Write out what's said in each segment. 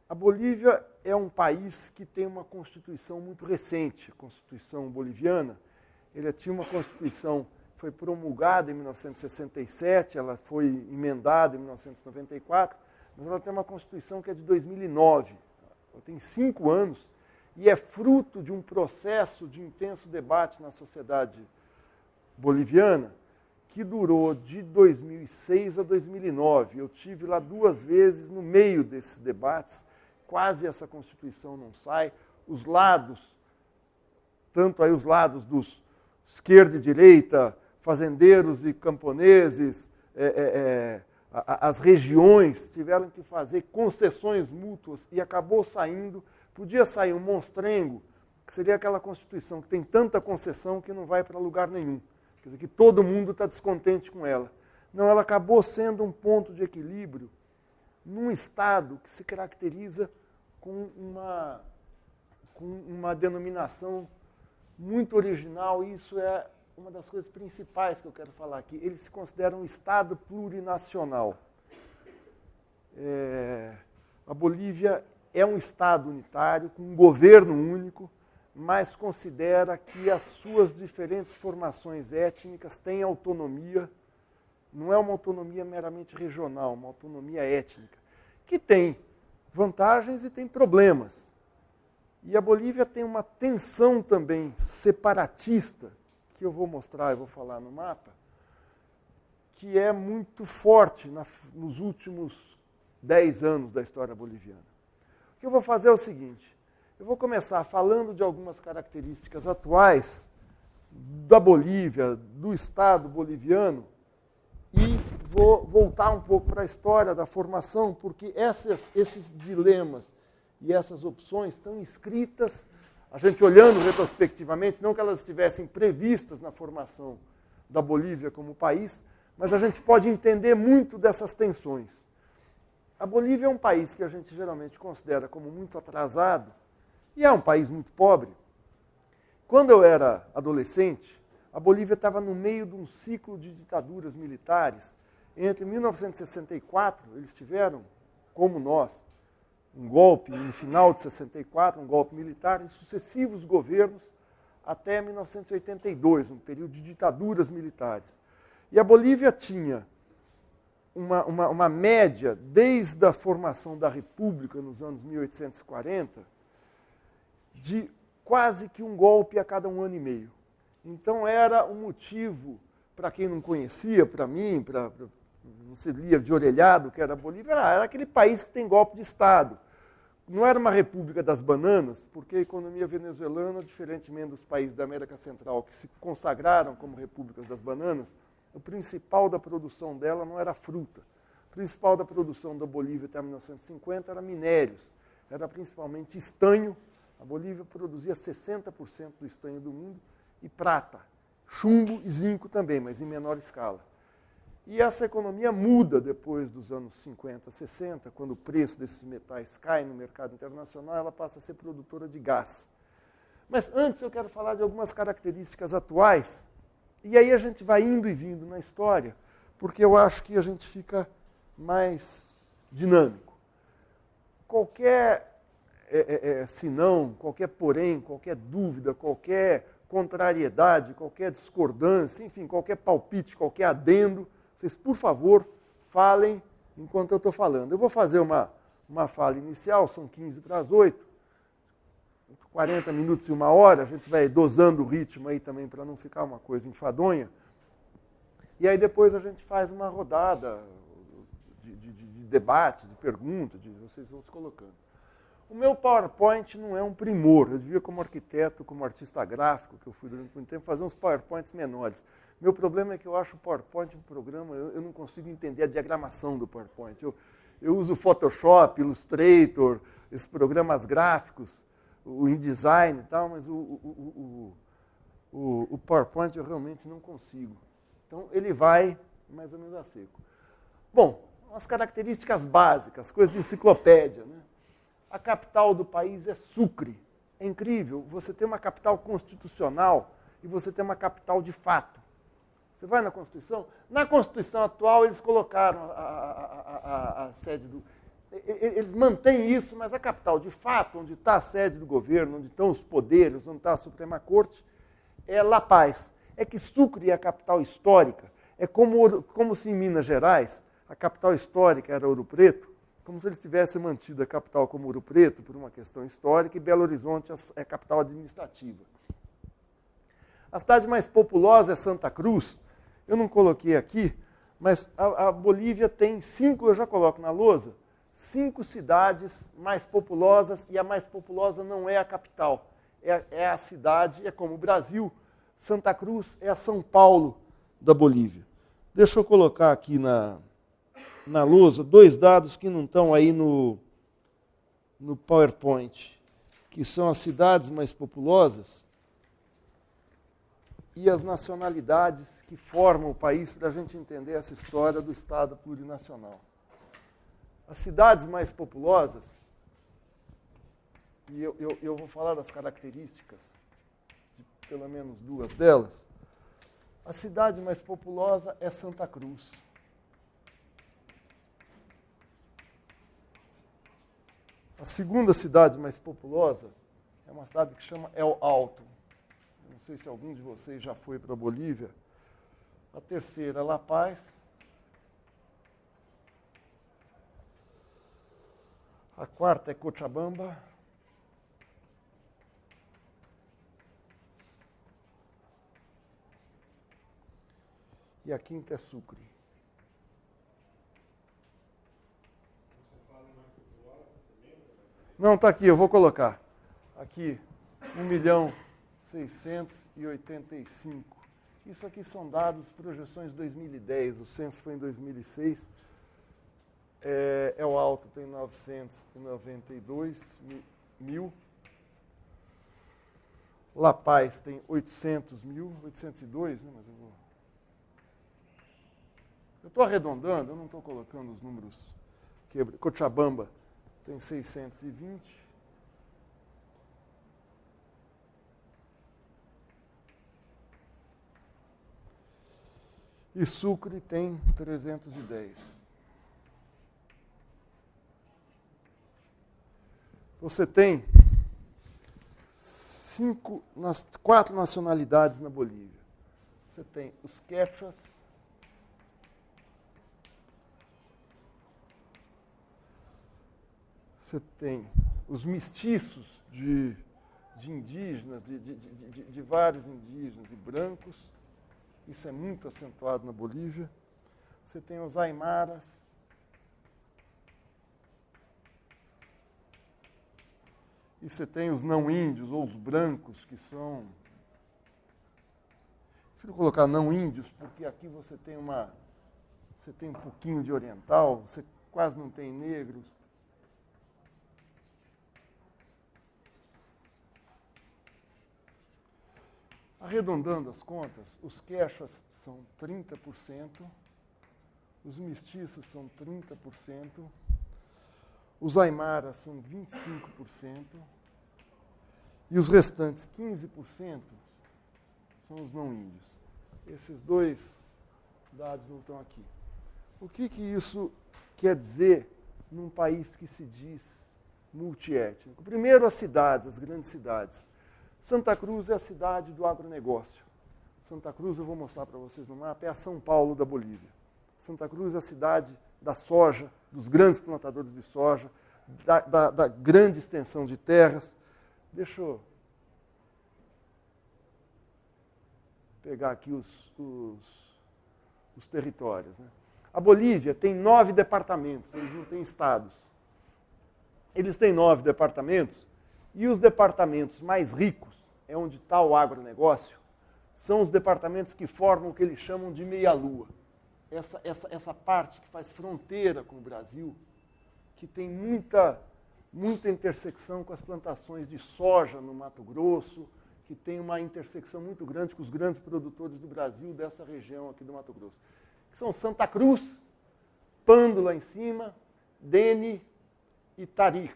A Bolívia é um país que tem uma constituição muito recente, a Constituição boliviana. Ele tinha uma constituição que foi promulgada em 1967, ela foi emendada em 1994, mas ela tem uma constituição que é de 2009. Ela tem 5 anos e é fruto de um processo de intenso debate na sociedade boliviana que durou de 2006 a 2009. Eu tive lá 2 vezes no meio desses debates. Quase essa Constituição não sai. Os lados, tanto aí os lados dos esquerda e direita, fazendeiros e camponeses, as regiões tiveram que fazer concessões mútuas e acabou saindo, podia sair um monstrengo, que seria aquela Constituição que tem tanta concessão que não vai para lugar nenhum. Quer dizer, que todo mundo está descontente com ela. Não, ela acabou sendo um ponto de equilíbrio num Estado que se caracteriza com uma denominação muito original, e isso é uma das coisas principais que eu quero falar aqui. Ele se considera um Estado plurinacional. A Bolívia é um Estado unitário, com um governo único, mas considera que as suas diferentes formações étnicas têm autonomia. Não é uma autonomia meramente regional, uma autonomia étnica, que tem vantagens e tem problemas. E a Bolívia tem uma tensão também separatista, que eu vou mostrar e vou falar no mapa, que é muito forte nos últimos 10 anos da história boliviana. O que eu vou fazer é o seguinte: eu vou começar falando de algumas características atuais da Bolívia, do Estado boliviano, e vou voltar um pouco para a história da formação, porque esses dilemas e essas opções estão escritas, a gente olhando retrospectivamente, não que elas estivessem previstas na formação da Bolívia como país, mas a gente pode entender muito dessas tensões. A Bolívia é um país que a gente geralmente considera como muito atrasado, e é um país muito pobre. Quando eu era adolescente, a Bolívia estava no meio de um ciclo de ditaduras militares. Entre 1964, eles tiveram, como nós, um golpe no final de 64, um golpe militar, em sucessivos governos, até 1982, um período de ditaduras militares. E a Bolívia tinha uma média, desde a formação da República, nos anos 1840, de quase que um golpe a cada 1 ano e meio. Então era um motivo, para quem não conhecia, para mim, você lia de orelhado que era a Bolívia, era aquele país que tem golpe de Estado. Não era uma república das bananas, porque a economia venezuelana, diferentemente dos países da América Central, que se consagraram como repúblicas das bananas, o principal da produção dela não era fruta. O principal da produção da Bolívia até 1950 era minérios, era principalmente estanho. A Bolívia produzia 60% do estanho do mundo e prata, chumbo e zinco também, mas em menor escala. E essa economia muda depois dos anos 50, 60, quando o preço desses metais cai no mercado internacional, ela passa a ser produtora de gás. Mas antes eu quero falar de algumas características atuais, e aí a gente vai indo e vindo na história, porque eu acho que a gente fica mais dinâmico. Qualquer senão, qualquer porém, qualquer dúvida, qualquer contrariedade, qualquer discordância, enfim, qualquer palpite, qualquer adendo, vocês, por favor, falem enquanto eu estou falando. Eu vou fazer uma fala inicial, são 15 para as 8, 40 minutos e 1 hora, a gente vai dosando o ritmo aí também para não ficar uma coisa enfadonha. E aí depois a gente faz uma rodada de debate, de pergunta, vocês vão se colocando. O meu PowerPoint não é um primor. Eu devia, como arquiteto, como artista gráfico, que eu fui durante muito tempo, fazer uns PowerPoints menores. Meu problema é que eu acho o PowerPoint um programa, eu não consigo entender a diagramação do PowerPoint. Eu uso Photoshop, Illustrator, esses programas gráficos, o InDesign e tal, mas o PowerPoint eu realmente não consigo. Então, ele vai mais ou menos a seco. Bom, as características básicas, coisas de enciclopédia, né? A capital do país é Sucre. É incrível, você tem uma capital constitucional e você tem uma capital de fato. Você vai na Constituição? Na Constituição atual, eles colocaram a sede do... eles mantêm isso, mas a capital, de fato, onde está a sede do governo, onde estão os poderes, onde está a Suprema Corte, é La Paz. É que Sucre é a capital histórica. É como se em Minas Gerais a capital histórica era Ouro Preto, como se eles tivessem mantido a capital como Ouro Preto por uma questão histórica e Belo Horizonte é a capital administrativa. A cidade mais populosa é Santa Cruz. Eu não coloquei aqui, mas a Bolívia tem 5, eu já coloco na lousa, 5 cidades mais populosas, e a mais populosa não é a capital, é a cidade, é como o Brasil. Santa Cruz é a São Paulo da Bolívia. Deixa eu colocar aqui na lousa 2 dados que não estão aí no PowerPoint, que são as cidades mais populosas e as nacionalidades que formam o país, para a gente entender essa história do Estado plurinacional. As cidades mais populosas, e eu vou falar das características de pelo menos 2 delas. A cidade mais populosa é Santa Cruz. A segunda cidade mais populosa é uma cidade que chama El Alto. Eu não sei se algum de vocês já foi para a Bolívia. A terceira é La Paz. A quarta é Cochabamba. E a quinta é Sucre. Não, está aqui, eu vou colocar. Aqui, 1.685.000. Isso aqui são dados, projeções de 2010. O censo foi em 2006. El Alto tem 992.000. La Paz tem 800.000. 802, né? Mas eu estou arredondando, eu não estou colocando os números. Cochabamba tem 620. E Sucre tem 310. Você tem 4 nacionalidades na Bolívia. Você tem os quechuas, você tem os mestiços de indígenas, de vários indígenas e brancos. Isso é muito acentuado na Bolívia. Você tem os aimaras. E você tem os não índios, ou os brancos, que são... Prefiro colocar não índios, porque aqui você tem um pouquinho de oriental, você quase não tem negros. Arredondando as contas, os quechuas são 30%, os mestiços são 30%, os aimaras são 25%, e os restantes 15% são os não índios. Esses 2 dados não estão aqui. O que isso quer dizer num país que se diz multiétnico? Primeiro, as cidades, as grandes cidades. Santa Cruz é a cidade do agronegócio. Santa Cruz, eu vou mostrar para vocês no mapa, é a São Paulo da Bolívia. Santa Cruz é a cidade da soja, dos grandes plantadores de soja, da grande extensão de terras. Deixa eu pegar aqui os territórios, né? A Bolívia tem 9 departamentos, eles não têm estados. Eles têm 9 departamentos, e os departamentos mais ricos, é onde está o agronegócio, são os departamentos que formam o que eles chamam de meia-lua. Essa parte que faz fronteira com o Brasil, que tem muita intersecção com as plantações de soja no Mato Grosso, que tem uma intersecção muito grande com os grandes produtores do Brasil dessa região aqui do Mato Grosso. Que são Santa Cruz, Pando lá em cima, Dene e Tarija.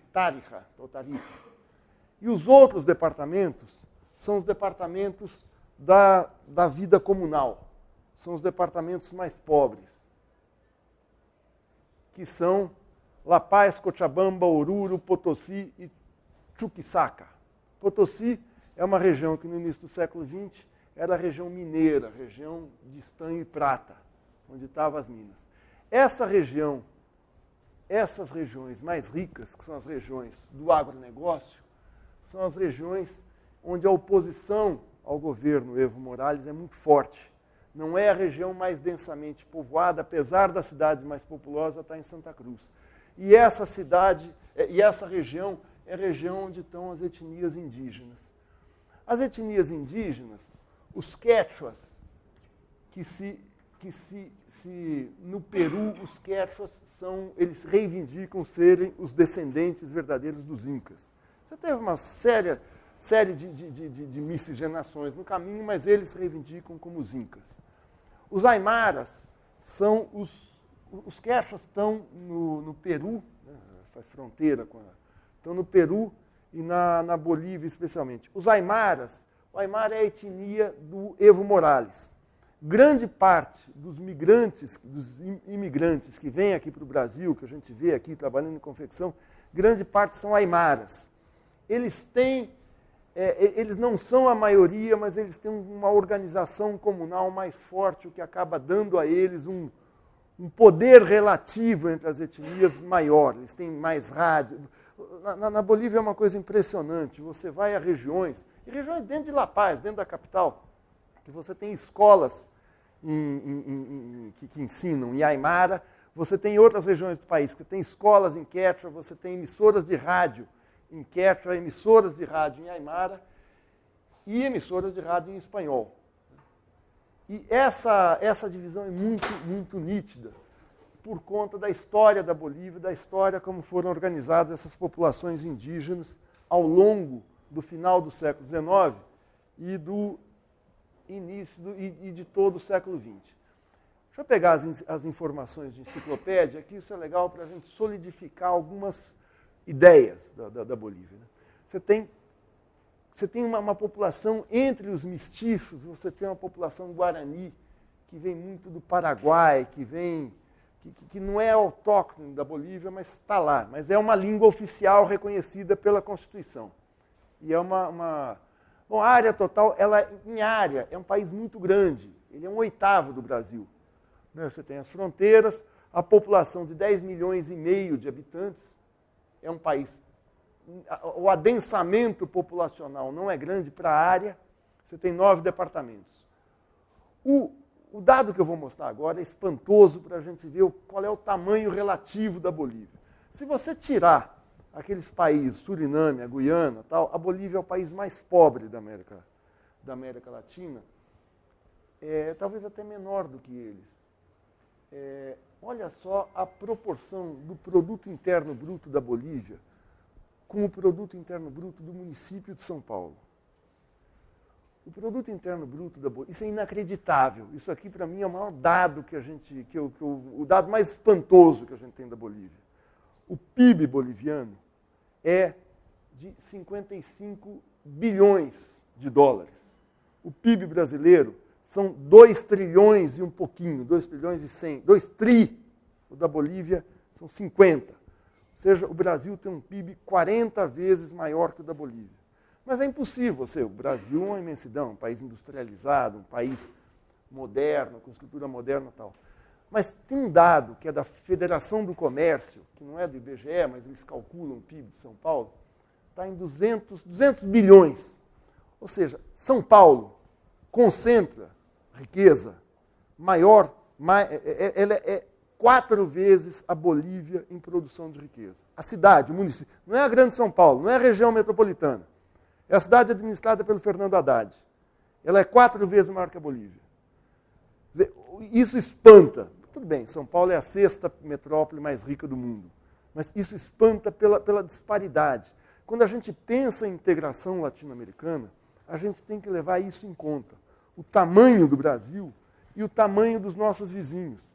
E os outros departamentos são os departamentos da vida comunal. São os departamentos mais pobres, que são La Paz, Cochabamba, Oruro, Potosí e Chuquisaca. Potosí é uma região que no início do século XX era a região mineira, região de estanho e prata, onde estavam as minas. Essa região, essas regiões mais ricas, que são as regiões do agronegócio, são as regiões onde a oposição ao governo Evo Morales é muito forte. Não é a região mais densamente povoada, apesar da cidade mais populosa estar em Santa Cruz. E essa cidade, e essa região é a região onde estão as etnias indígenas. As etnias indígenas, os quechuas, no Peru, os quechuas eles reivindicam serem os descendentes verdadeiros dos incas. Você teve uma série de miscigenações no caminho, mas eles se reivindicam como os incas. Os aimaras são os quechuas estão no Peru, né, faz fronteira estão no Peru e na Bolívia especialmente. Os aimaras, o aimara é a etnia do Evo Morales. Grande parte dos imigrantes que vêm aqui para o Brasil, que a gente vê aqui trabalhando em confecção, grande parte são aimaras. Eles não são a maioria, mas eles têm uma organização comunal mais forte, o que acaba dando a eles um poder relativo entre as etnias maior. Eles têm mais rádio. Na Bolívia é uma coisa impressionante. Você vai a regiões, e regiões dentro de La Paz, dentro da capital, que você tem escolas que ensinam em aimara, você tem outras regiões do país que tem escolas em quechua, você tem emissoras de rádio em quechua, emissoras de rádio em aimara e emissoras de rádio em espanhol. E essa divisão é muito nítida por conta da história da Bolívia, da história como foram organizadas essas populações indígenas ao longo do final do século XIX e do início e de todo o século XX. Deixa eu pegar as informações de enciclopédia, aqui isso é legal para a gente solidificar algumas ideias da Bolívia. Né? Você tem uma população entre os mestiços, você tem uma população guarani, que vem muito do Paraguai, que não é autóctone da Bolívia, mas está lá. Mas é uma língua oficial reconhecida pela Constituição. E é Bom, a área total, em área, é um país muito grande. Ele é 1/8 do Brasil. Você tem as fronteiras, a população de 10,5 milhões de habitantes. É um país... O adensamento populacional não é grande para a área. Você tem 9 departamentos. O dado que eu vou mostrar agora é espantoso para a gente ver qual é o tamanho relativo da Bolívia. Se você tirar aqueles países, Suriname, a Guiana, tal, a Bolívia é o país mais pobre da América Latina, talvez até menor do que eles. Olha só a proporção do produto interno bruto da Bolívia com o produto interno bruto do município de São Paulo. O produto interno bruto da Bolívia, isso é inacreditável. Isso aqui, para mim, é o maior dado o dado mais espantoso que a gente tem da Bolívia. O PIB boliviano é de 55 bilhões de dólares. O PIB brasileiro são 2 trilhões e um pouquinho, 2 trilhões e 100, 2 tri. O da Bolívia são 50. Ou seja, o Brasil tem um PIB 40 vezes maior que o da Bolívia. Mas é impossível, o Brasil é uma imensidão, um país industrializado, um país moderno, com estrutura moderna e tal. Mas tem um dado que é da Federação do Comércio, que não é do IBGE, mas eles calculam o PIB de São Paulo, está em 200 bilhões. Ou seja, São Paulo concentra riqueza maior, ela é 4 vezes a Bolívia em produção de riqueza. A cidade, o município, não é a Grande São Paulo, não é a região metropolitana. É a cidade administrada pelo Fernando Haddad. Ela é 4 vezes maior que a Bolívia. Quer dizer, isso espanta. Tudo bem, São Paulo é a 6ª metrópole mais rica do mundo. Mas isso espanta pela disparidade. Quando a gente pensa em integração latino-americana, a gente tem que levar isso em conta. O tamanho do Brasil e o tamanho dos nossos vizinhos.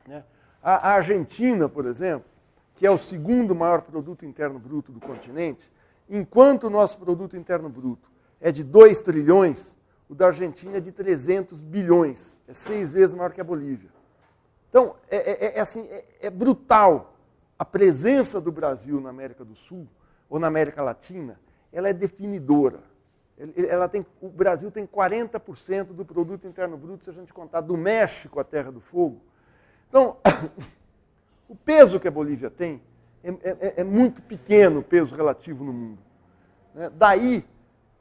Né? A Argentina, por exemplo, que é o 2º maior produto interno bruto do continente, enquanto o nosso produto interno bruto é de 2 trilhões, o da Argentina é de 300 bilhões. É 6 vezes maior que a Bolívia. Então, é brutal a presença do Brasil na América do Sul, ou na América Latina, ela é definidora. O Brasil tem 40% do produto interno bruto, se a gente contar do México à Terra do Fogo. Então, o peso que a Bolívia tem é muito pequeno, o peso relativo no mundo. Daí,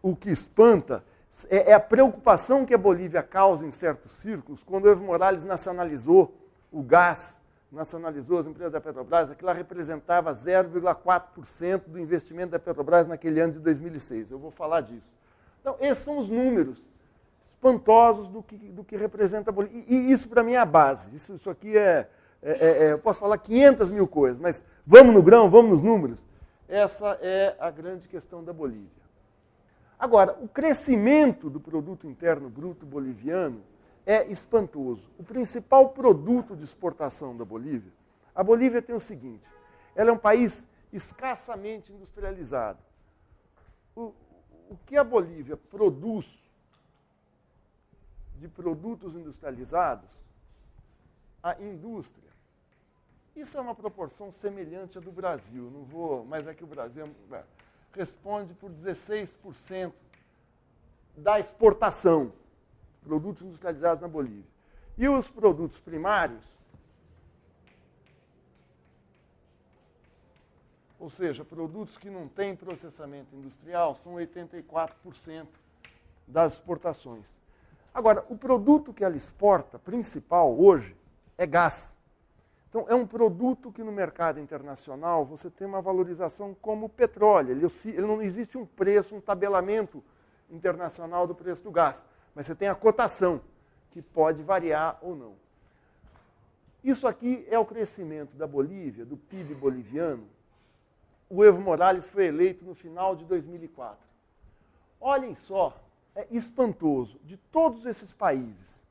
o que espanta é a preocupação que a Bolívia causa em certos círculos, quando o Evo Morales nacionalizou o gás, nacionalizou as empresas da Petrobras, aquilo representava 0,4% do investimento da Petrobras naquele ano de 2006. Eu vou falar disso. Então, esses são os números espantosos do que representa a Bolívia. E isso, para mim, é a base. Isso aqui eu posso falar 500 mil coisas, mas vamos no grão, vamos nos números. Essa é a grande questão da Bolívia. Agora, o crescimento do produto interno bruto boliviano é espantoso. O principal produto de exportação da Bolívia, a Bolívia tem o seguinte, ela é um país escassamente industrializado. O que a Bolívia produz de produtos industrializados, a indústria, isso é uma proporção semelhante à do Brasil, não vou, mas é que o Brasil responde por 16% da exportação, produtos industrializados na Bolívia. E os produtos primários, ou seja, produtos que não têm processamento industrial, são 84% das exportações. Agora, o produto que ela exporta, principal hoje, é gás. Então, é um produto que no mercado internacional você tem uma valorização como o petróleo. Ele não existe um preço, um tabelamento internacional do preço do gás, mas você tem a cotação, que pode variar ou não. Isso aqui é o crescimento da Bolívia, do PIB boliviano. O Evo Morales foi eleito no final de 2004. Olhem só, é espantoso. De todos esses países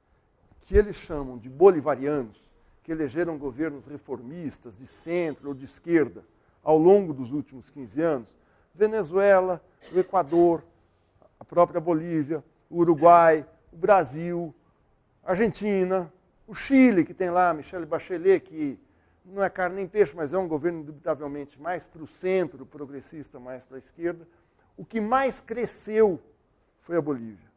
que eles chamam de bolivarianos, que elegeram governos reformistas, de centro ou de esquerda, ao longo dos últimos 15 anos, Venezuela, o Equador, a própria Bolívia, o Uruguai, o Brasil, a Argentina, o Chile, que tem lá Michelle Bachelet, que não é carne nem peixe, mas é um governo indubitavelmente mais para o centro, progressista, mais para a esquerda. O que mais cresceu foi a Bolívia.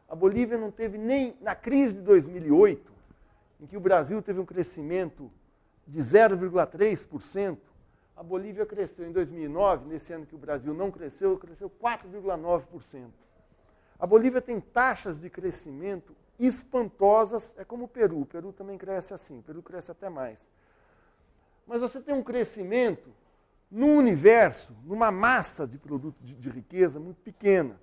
A Bolívia não teve nem, na crise de 2008, em que o Brasil teve um crescimento de 0,3%, a Bolívia cresceu em 2009, nesse ano que o Brasil não cresceu 4,9%. A Bolívia tem taxas de crescimento espantosas, é como o Peru também cresce assim, o Peru cresce até mais. Mas você tem um crescimento num universo, numa massa de produto de riqueza muito pequena.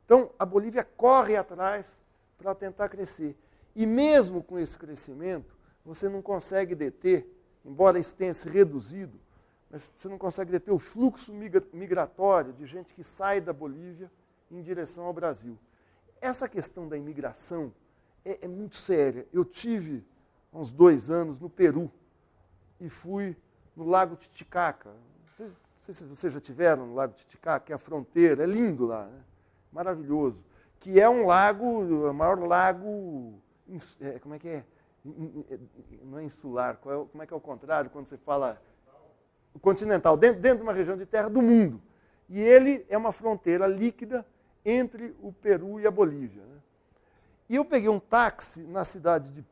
Então, a Bolívia corre atrás para tentar crescer. E mesmo com esse crescimento, você não consegue deter, embora isso tenha se reduzido, mas você não consegue deter o fluxo migratório de gente que sai da Bolívia em direção ao Brasil. Essa questão da imigração é muito séria. Eu tive, há uns 2 anos, no Peru, e fui no Lago Titicaca. Não sei se vocês já tiveram no Lago Titicaca, que é a fronteira, é lindo lá, né? Maravilhoso. Que é um lago, o maior lago, como é que é? Não é insular, como é que é o contrário quando você fala? Continental, dentro de uma região de terra do mundo. E ele é uma fronteira líquida entre o Peru e a Bolívia. Né? E eu peguei um táxi na cidade de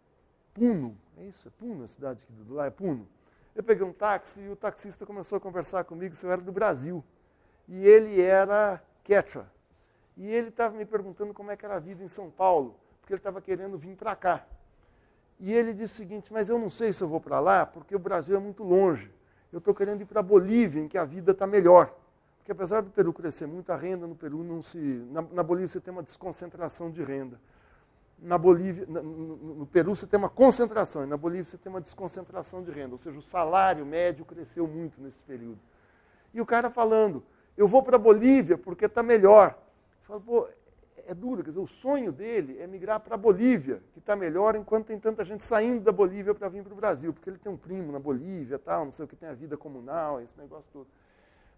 Puno, é isso? É Puno a cidade do lá? É Puno. Eu peguei um táxi e o taxista começou a conversar comigo se eu era do Brasil. E ele era quechua. E ele estava me perguntando como é que era a vida em São Paulo, porque ele estava querendo vir para cá. E ele disse o seguinte, mas eu não sei se eu vou para lá, porque o Brasil é muito longe. Eu estou querendo ir para a Bolívia, em que a vida está melhor. Porque apesar do Peru crescer muito, a renda no Peru não se... Na Bolívia você tem uma desconcentração de renda. Na Bolívia, no Peru você tem uma concentração, e na Bolívia você tem uma desconcentração de renda. Ou seja, o salário médio cresceu muito nesse período. E o cara falando, eu vou para a Bolívia porque está melhor. Eu falo, pô, é duro, quer dizer, o sonho dele é migrar para a Bolívia, que está melhor, enquanto tem tanta gente saindo da Bolívia para vir para o Brasil, porque ele tem um primo na Bolívia, tal, não sei o que, tem a vida comunal, esse negócio todo.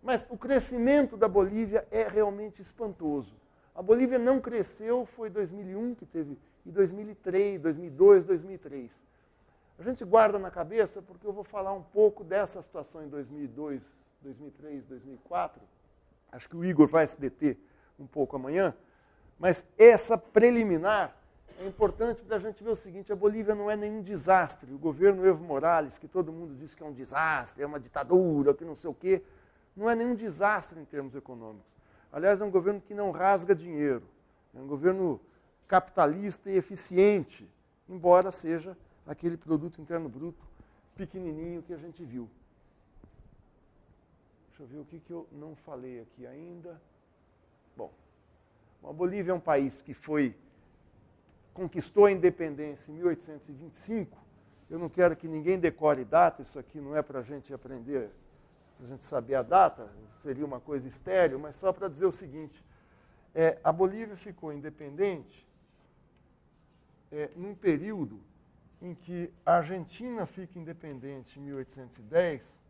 Mas o crescimento da Bolívia é realmente espantoso. A Bolívia não cresceu, foi 2001 que teve, e 2003, 2002, 2003. A gente guarda na cabeça porque eu vou falar um pouco dessa situação em 2002, 2003, 2004. Acho que o Igor vai se deter um pouco amanhã. Mas essa preliminar é importante para a gente ver o seguinte: a Bolívia não é nenhum desastre. O governo Evo Morales, que todo mundo diz que é um desastre, é uma ditadura, que não sei o quê, não é nenhum desastre em termos econômicos. Aliás, é um governo que não rasga dinheiro. É um governo capitalista e eficiente, embora seja aquele produto interno bruto pequenininho que a gente viu. Deixa eu ver o que eu não falei aqui ainda. Bom, a Bolívia é um país que conquistou a independência em 1825. Eu não quero que ninguém decore data, isso aqui não é para a gente aprender, para a gente saber a data, seria uma coisa estéril, mas só para dizer o seguinte: a Bolívia ficou independente num período em que a Argentina fica independente em 1810,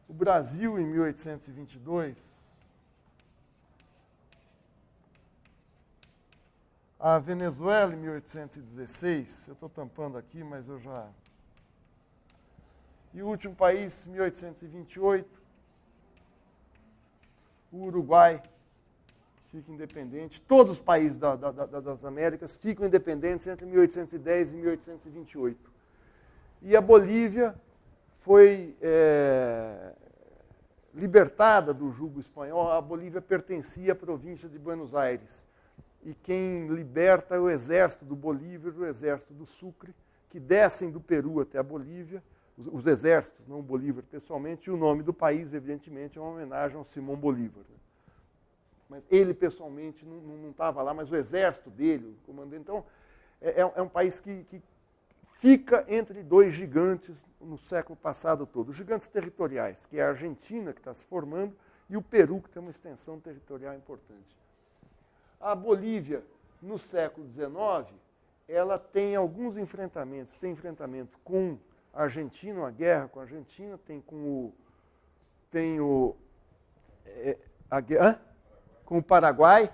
o Brasil em 1822, a Venezuela em 1816, eu estou tampando aqui, mas eu já... E o último país, 1828, o Uruguai fica independente. Todos os países das Américas ficam independentes entre 1810 e 1828. E a Bolívia foi libertada do jugo espanhol. A Bolívia pertencia à província de Buenos Aires. E quem liberta é o exército do Bolívar e o exército do Sucre, que descem do Peru até a Bolívia, os exércitos, não o Bolívar pessoalmente, e o nome do país, evidentemente, é uma homenagem ao Simão Bolívar. Mas ele, pessoalmente, não estava lá, mas o exército dele, o comandante. Então, é um país que fica entre dois gigantes no século passado todo. Os gigantes territoriais, que é a Argentina, que está se formando, e o Peru, que tem uma extensão territorial importante. A Bolívia, no século XIX, ela tem alguns enfrentamentos. Tem enfrentamento com a Argentina, uma guerra com a Argentina, tem com o Paraguai,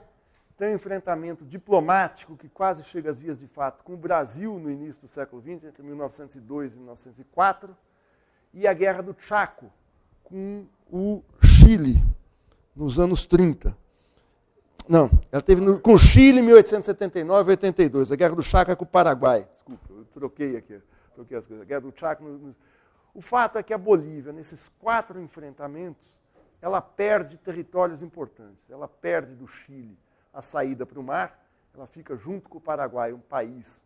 tem um enfrentamento diplomático que quase chega às vias de fato com o Brasil no início do século XX, entre 1902 e 1904, e a Guerra do Chaco com o Chile, nos anos 30. Não, ela teve com o Chile em 1879 e 82. A Guerra do Chaco é com o Paraguai. Desculpa, eu troquei as coisas. A Guerra do Chaco... O fato é que a Bolívia, nesses 4 enfrentamentos, ela perde territórios importantes. Ela perde do Chile a saída para o mar, ela fica junto com o Paraguai, um país...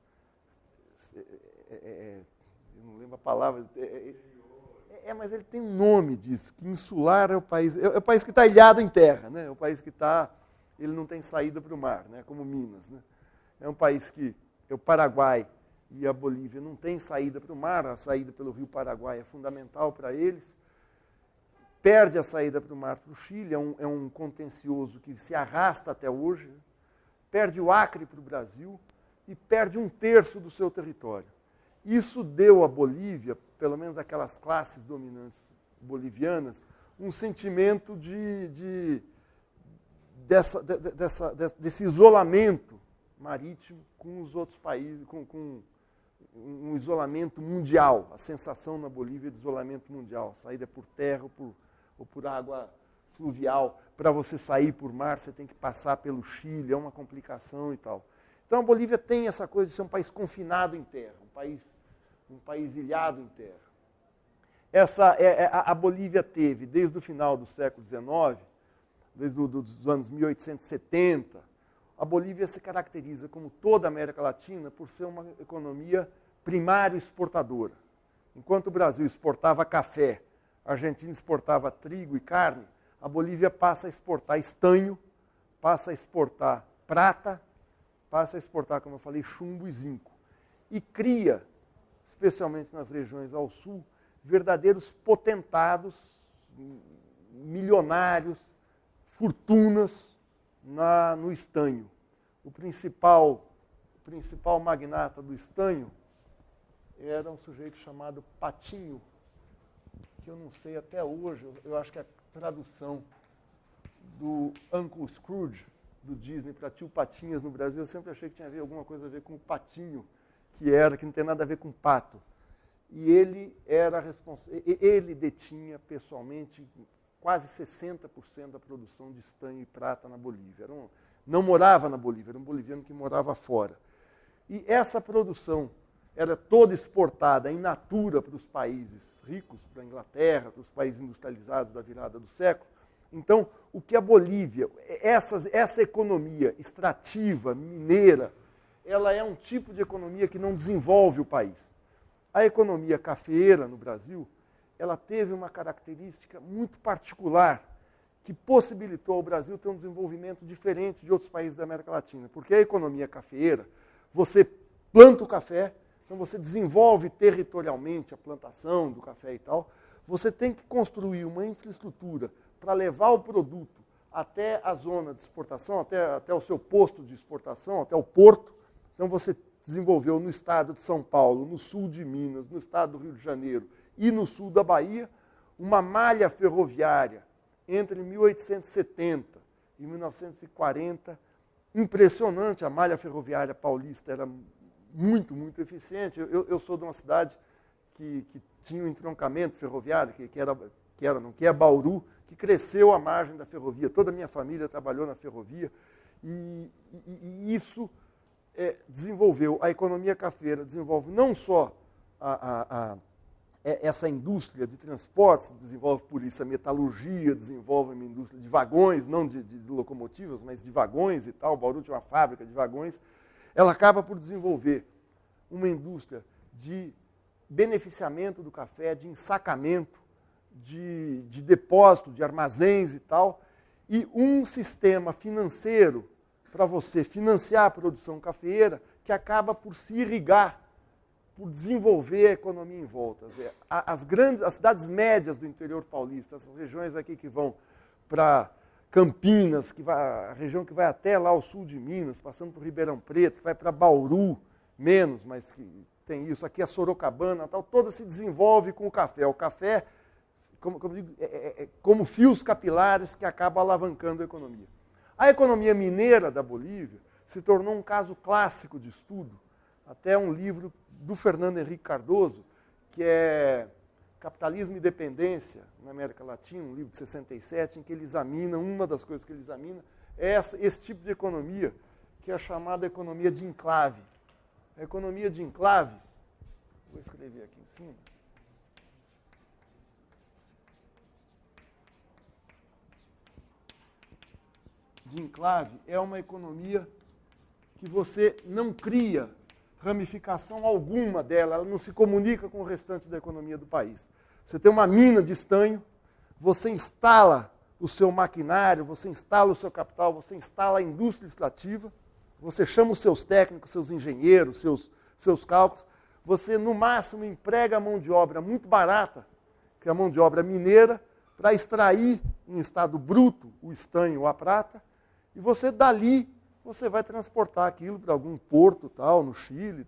eu não lembro a palavra... mas ele tem um nome disso, que insular é o país... É o país que está ilhado em terra, né? É o país que está... Ele não tem saída para o mar, né? Como Minas. Né? É um país que o Paraguai e a Bolívia não têm saída para o mar, a saída pelo rio Paraguai é fundamental para eles. Perde a saída para o mar para o Chile, é um contencioso que se arrasta até hoje. Né? Perde o Acre para o Brasil e perde 1/3 do seu território. Isso deu à Bolívia, pelo menos aquelas classes dominantes bolivianas, um sentimento desse isolamento marítimo com os outros países, com um isolamento mundial, a sensação na Bolívia de isolamento mundial, saída por terra ou por água fluvial. Para você sair por mar, você tem que passar pelo Chile, é uma complicação e tal. Então a Bolívia tem essa coisa de ser um país confinado em terra, um país ilhado em terra. A Bolívia teve, desde o final do século XIX, desde os anos 1870, a Bolívia se caracteriza, como toda a América Latina, por ser uma economia primária exportadora. Enquanto o Brasil exportava café, a Argentina exportava trigo e carne, a Bolívia passa a exportar estanho, passa a exportar prata, passa a exportar, como eu falei, chumbo e zinco. E cria, especialmente nas regiões ao sul, verdadeiros potentados, milionários, fortunas no estanho. O principal magnata do estanho era um sujeito chamado Patinho, que eu não sei até hoje, eu acho que a tradução do Uncle Scrooge, do Disney para Tio Patinhas no Brasil, eu sempre achei que tinha alguma coisa a ver com o patinho, que não tem nada a ver com pato. E ele ele detinha pessoalmente quase 60% da produção de estanho e prata na Bolívia. Não morava na Bolívia, era um boliviano que morava fora. E essa produção era toda exportada in natura para os países ricos, para a Inglaterra, para os países industrializados da virada do século. Então, o que a Bolívia, essa economia extrativa, mineira, ela é um tipo de economia que não desenvolve o país. A economia cafeeira no Brasil, ela teve uma característica muito particular que possibilitou ao Brasil ter um desenvolvimento diferente de outros países da América Latina. Porque a economia cafeeira, você planta o café, então você desenvolve territorialmente a plantação do café e tal, você tem que construir uma infraestrutura para levar o produto até a zona de exportação, até o seu posto de exportação, até o porto. Então você desenvolveu no estado de São Paulo, no sul de Minas, no estado do Rio de Janeiro e no sul da Bahia, uma malha ferroviária entre 1870 e 1940, impressionante. A malha ferroviária paulista era muito, muito eficiente. Eu sou de uma cidade que tinha um entroncamento ferroviário, que é Bauru, que cresceu à margem da ferrovia. Toda a minha família trabalhou na ferrovia e isso desenvolveu, a economia cafeira desenvolve não só essa indústria de transportes, desenvolve por isso a metalurgia, desenvolve uma indústria de vagões, não de locomotivas, mas de vagões e tal. O Bauru tinha uma fábrica de vagões. Ela acaba por desenvolver uma indústria de beneficiamento do café, de ensacamento, de depósito, de armazéns e tal, e um sistema financeiro para você financiar a produção cafeeira que acaba por se irrigar, por desenvolver a economia em volta. As cidades médias do interior paulista, essas regiões aqui que vão para Campinas, a região que vai até lá ao sul de Minas, passando por Ribeirão Preto, que vai para Bauru, menos, mas que tem isso, aqui a Sorocabana, tal, toda se desenvolve com o café. O café, como digo, como fios capilares que acabam alavancando a economia. A economia mineira da Bolívia se tornou um caso clássico de estudo, até um livro do Fernando Henrique Cardoso, que é Capitalismo e Dependência na América Latina, um livro de 67, em que ele examina, uma das coisas que ele examina é esse tipo de economia, que é a chamada economia de enclave. A economia de enclave, vou escrever aqui em cima, de enclave é uma economia que você não cria ramificação alguma dela, ela não se comunica com o restante da economia do país. Você tem uma mina de estanho, você instala o seu maquinário, você instala o seu capital, você instala a indústria extrativa, você chama os seus técnicos, seus engenheiros, seus cálculos, você no máximo emprega a mão de obra muito barata, que é a mão de obra mineira, para extrair em estado bruto o estanho ou a prata, e você dali você vai transportar aquilo para algum porto tal, no Chile,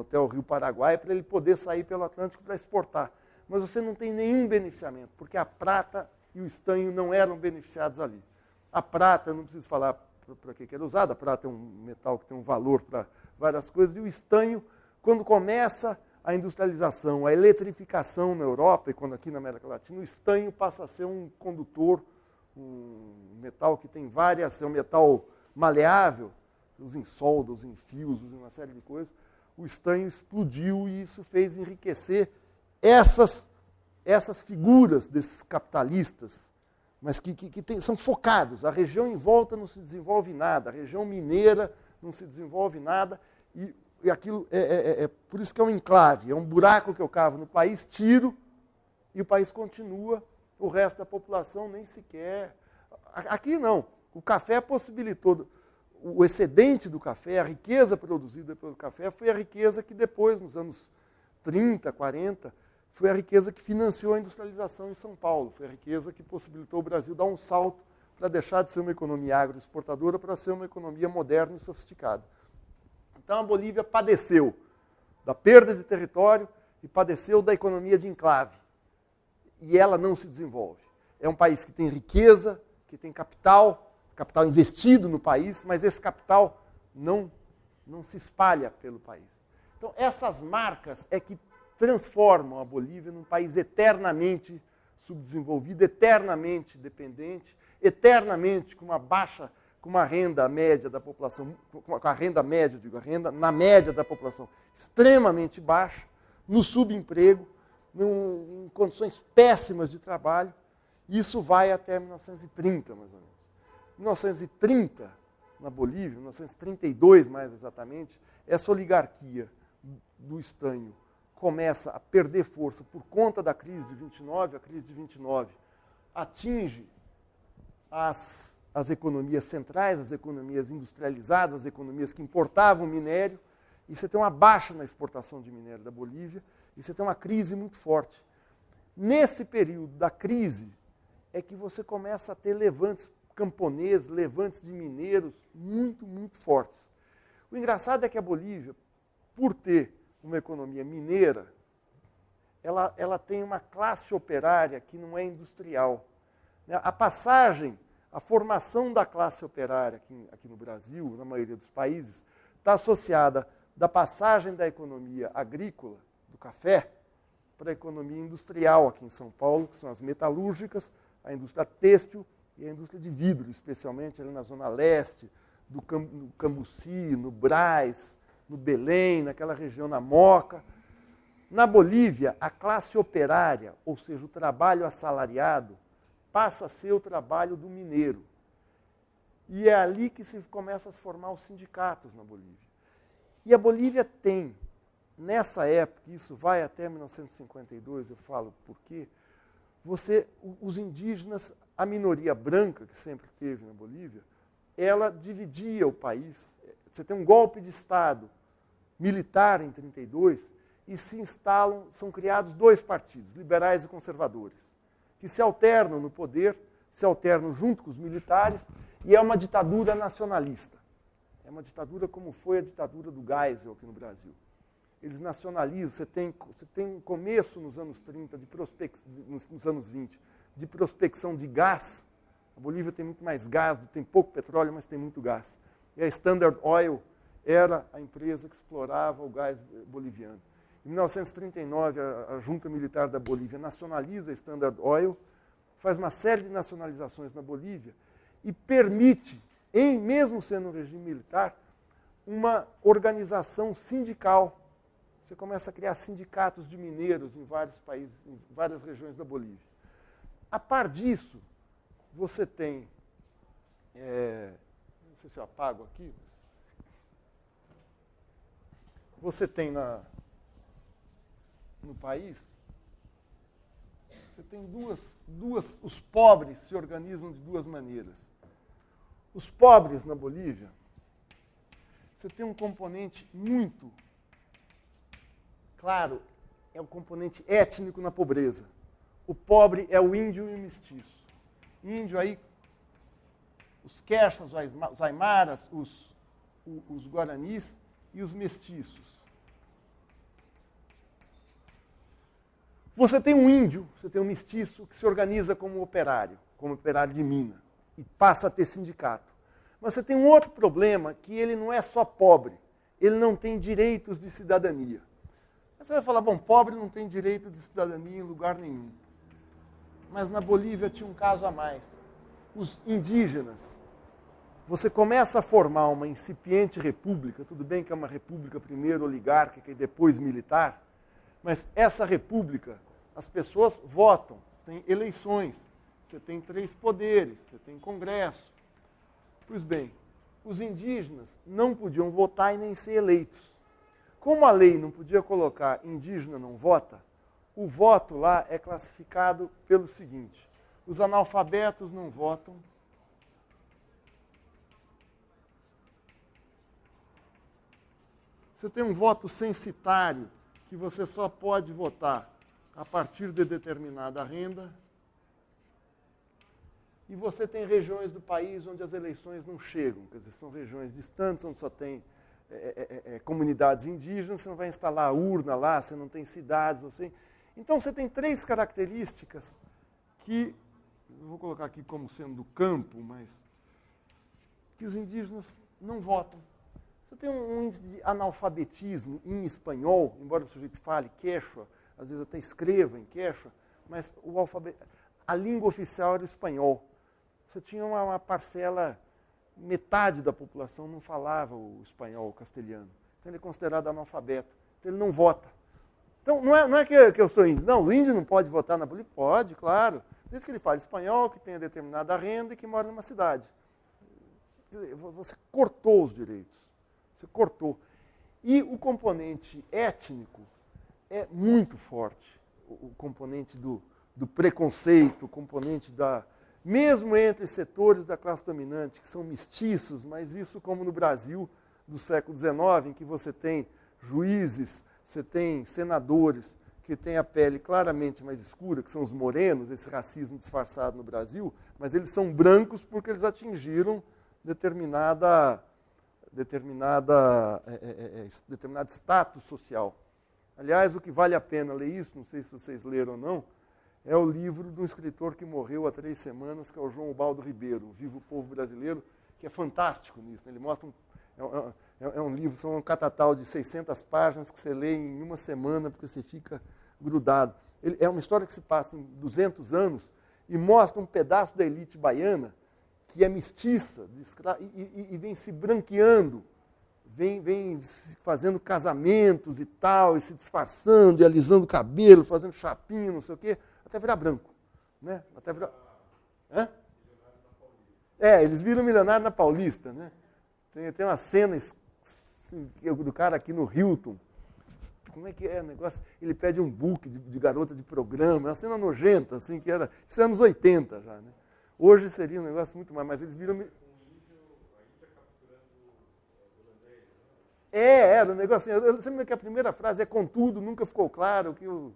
até o Rio Paraguai, para ele poder sair pelo Atlântico para exportar. Mas você não tem nenhum beneficiamento, porque a prata e o estanho não eram beneficiados ali. A prata, eu não preciso falar para que era usada, a prata é um metal que tem um valor para várias coisas, e o estanho, quando começa a industrialização, a eletrificação na Europa, e quando aqui na América Latina, o estanho passa a ser um condutor, um metal que tem várias, é um metal maleável, usa em solda, usa em fios, usa em uma série de coisas. O estanho explodiu e isso fez enriquecer essas figuras desses capitalistas, mas que são focados. A região em volta não se desenvolve nada, a região mineira não se desenvolve nada, e aquilo por isso que é um enclave, é um buraco que eu cavo no país, tiro, e o país continua. O resto da população nem sequer... Aqui não. O café possibilitou... O excedente do café, a riqueza produzida pelo café, foi a riqueza que depois, nos anos 30, 40, foi a riqueza que financiou a industrialização em São Paulo. Foi a riqueza que possibilitou o Brasil dar um salto para deixar de ser uma economia agroexportadora para ser uma economia moderna e sofisticada. Então a Bolívia padeceu da perda de território e padeceu da economia de enclave. E ela não se desenvolve. É um país que tem riqueza, que tem capital, capital investido no país, mas esse capital não se espalha pelo país. Então, essas marcas é que transformam a Bolívia num país eternamente subdesenvolvido, eternamente dependente, eternamente com uma renda média da população, com a renda média, digo, a renda na média da população extremamente baixa, no subemprego, em condições péssimas de trabalho. Isso vai até 1930, mais ou menos. 1930, na Bolívia, 1932 mais exatamente, essa oligarquia do estanho começa a perder força por conta da crise de 29. A crise de 29 atinge as economias centrais, as economias industrializadas, as economias que importavam minério, e você tem uma baixa na exportação de minério da Bolívia, e você tem uma crise muito forte. Nesse período da crise é que você começa a ter levantes camponeses, levantes de mineiros muito, muito fortes. O engraçado é que a Bolívia, por ter uma economia mineira, ela tem uma classe operária que não é industrial. A passagem, a formação da classe operária aqui no Brasil, na maioria dos países, está associada da passagem da economia agrícola, do café, para a economia industrial aqui em São Paulo, que são as metalúrgicas, a indústria têxtil e a indústria de vidro, especialmente ali na zona leste, no Cambuci, no Brás, no Belém, naquela região, na Moca. Na Bolívia, a classe operária, ou seja, o trabalho assalariado, passa a ser o trabalho do mineiro. E é ali que se começa a se formar os sindicatos na Bolívia. E a Bolívia tem, nessa época, isso vai até 1952, eu falo por quê, os indígenas, a minoria branca que sempre teve na Bolívia, ela dividia o país. Você tem um golpe de Estado militar em 1932 e são criados dois partidos, liberais e conservadores, que se alternam no poder, se alternam junto com os militares, e é uma ditadura nacionalista. É uma ditadura como foi a ditadura do Geisel aqui no Brasil. Eles nacionalizam, você tem um começo nos anos 30, nos anos 20, de prospecção de gás. A Bolívia tem muito mais gás, tem pouco petróleo, mas tem muito gás. E a Standard Oil era a empresa que explorava o gás boliviano. Em 1939, a junta militar da Bolívia nacionaliza a Standard Oil, faz uma série de nacionalizações na Bolívia e permite, mesmo sendo um regime militar, uma organização sindical. Você começa a criar sindicatos de mineiros em vários países, em várias regiões da Bolívia. A par disso, você tem, não sei se eu apago aqui, você tem no país, você tem os pobres se organizam de duas maneiras. Os pobres na Bolívia, você tem um componente muito claro, é o componente étnico na pobreza. O pobre é o índio e o mestiço. Índio aí, os quechas, os aimaras, os guaranis e os mestiços. Você tem um índio, você tem um mestiço que se organiza como operário de mina, e passa a ter sindicato. Mas você tem um outro problema, que ele não é só pobre, ele não tem direitos de cidadania. Aí você vai falar, bom, pobre não tem direito de cidadania em lugar nenhum. Mas na Bolívia tinha um caso a mais. Os indígenas, você começa a formar uma incipiente república, tudo bem que é uma república primeiro oligárquica e depois militar, mas essa república, as pessoas votam, tem eleições, você tem 3 poderes, você tem congresso. Pois bem, os indígenas não podiam votar e nem ser eleitos. Como a lei não podia colocar indígena não vota, o voto lá é classificado pelo seguinte: os analfabetos não votam, você tem um voto censitário, que você só pode votar a partir de determinada renda, e você tem regiões do país onde as eleições não chegam, quer dizer, são regiões distantes, onde só tem comunidades indígenas, você não vai instalar urna lá, você não tem cidades, Então você tem 3 características que, eu vou colocar aqui como sendo do campo, mas que os indígenas não votam. Você tem um índice de analfabetismo em espanhol, embora o sujeito fale quechua, às vezes até escreva em quechua, mas a língua oficial era o espanhol. Você tinha uma parcela, metade da população não falava o espanhol, o castelhano. Então ele é considerado analfabeto. Então ele não vota. Então não é que eu sou índio. Não, o índio não pode votar na política? Pode, claro. Desde que ele fale espanhol, que tenha determinada renda e que mora numa cidade. Você cortou os direitos. Você cortou. E o componente étnico é muito forte. O componente do preconceito, o componente da... Mesmo entre setores da classe dominante, que são mestiços, mas isso como no Brasil do século XIX, em que você tem juízes, você tem senadores que têm a pele claramente mais escura, que são os morenos, esse racismo disfarçado no Brasil, mas eles são brancos porque eles atingiram determinado status social. Aliás, o que vale a pena ler isso, não sei se vocês leram ou não, é o livro de um escritor que morreu há 3 semanas, que é o João Ubaldo Ribeiro, o Viva o Povo Brasileiro, que é fantástico nisso. Né? Ele mostra um livro, são um catatal de 600 páginas que você lê em uma semana, porque você fica grudado. É uma história que se passa em 200 anos e mostra um pedaço da elite baiana que é mestiça e vem se branqueando, vem fazendo casamentos e tal, e se disfarçando, e alisando o cabelo, fazendo chapinha, não sei o quê, até virar branco. Né? Até virar... Hã? Eles viram milionário na Paulista. Né? Tem uma cena assim, do cara aqui no Hilton. Como é que é o negócio? Ele pede um book de garota de programa, é uma cena nojenta, assim, que era... Isso é anos 80 já, né? Hoje seria um negócio muito mais, mas eles viram... Era um negócio assim, eu sempre que a primeira frase é contudo, nunca ficou claro que o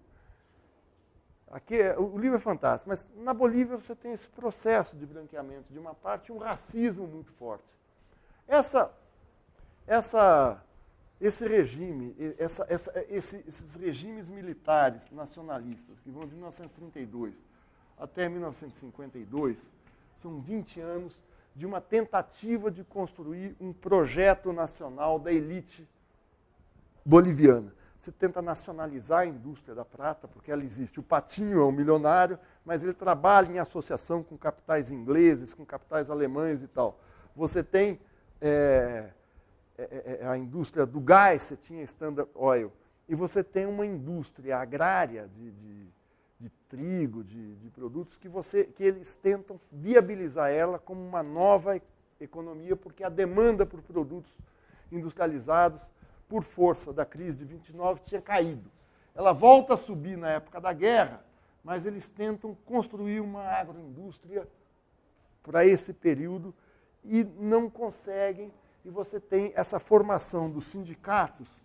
livro é fantástico, mas na Bolívia você tem esse processo de branqueamento de uma parte e um racismo muito forte. Esse regime, esses regimes militares nacionalistas que vão de 1932 até 1952, são 20 anos de uma tentativa de construir um projeto nacional da elite boliviana. Você tenta nacionalizar a indústria da prata, porque ela existe. O Patinho é um milionário, mas ele trabalha em associação com capitais ingleses, com capitais alemães e tal. Você tem a indústria do gás, você tinha Standard Oil, e você tem uma indústria agrária de trigo, de produtos, que eles tentam viabilizar ela como uma nova economia, porque a demanda por produtos industrializados, por força da crise de 29, tinha caído. Ela volta a subir na época da guerra, mas eles tentam construir uma agroindústria para esse período e não conseguem, e você tem essa formação dos sindicatos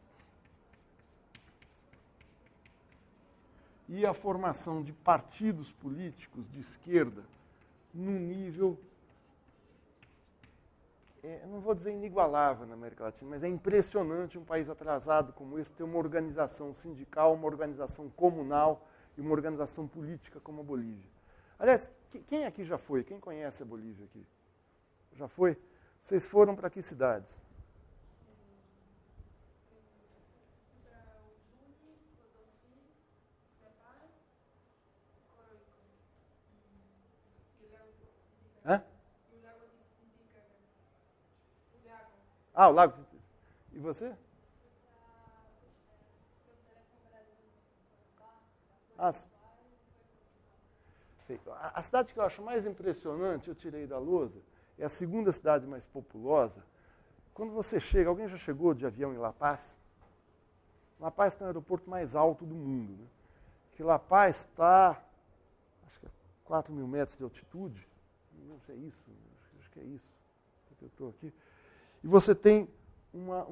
e a formação de partidos políticos de esquerda num nível, eu não vou dizer inigualável na América Latina, mas é impressionante um país atrasado como esse ter uma organização sindical, uma organização comunal e uma organização política como a Bolívia. Aliás, quem aqui já foi? Quem conhece a Bolívia aqui? Já foi? Vocês foram para que cidades? Hã? Ah, o Lago. E você? A cidade que eu acho mais impressionante, eu tirei da lousa, é a segunda cidade mais populosa. Quando você chega, alguém já chegou de avião em La Paz? La Paz é o aeroporto mais alto do mundo. Né? Que La Paz está, acho que é 4.000 metros de altitude. Não sei se é isso, acho que é isso que eu estou aqui. E você tem uma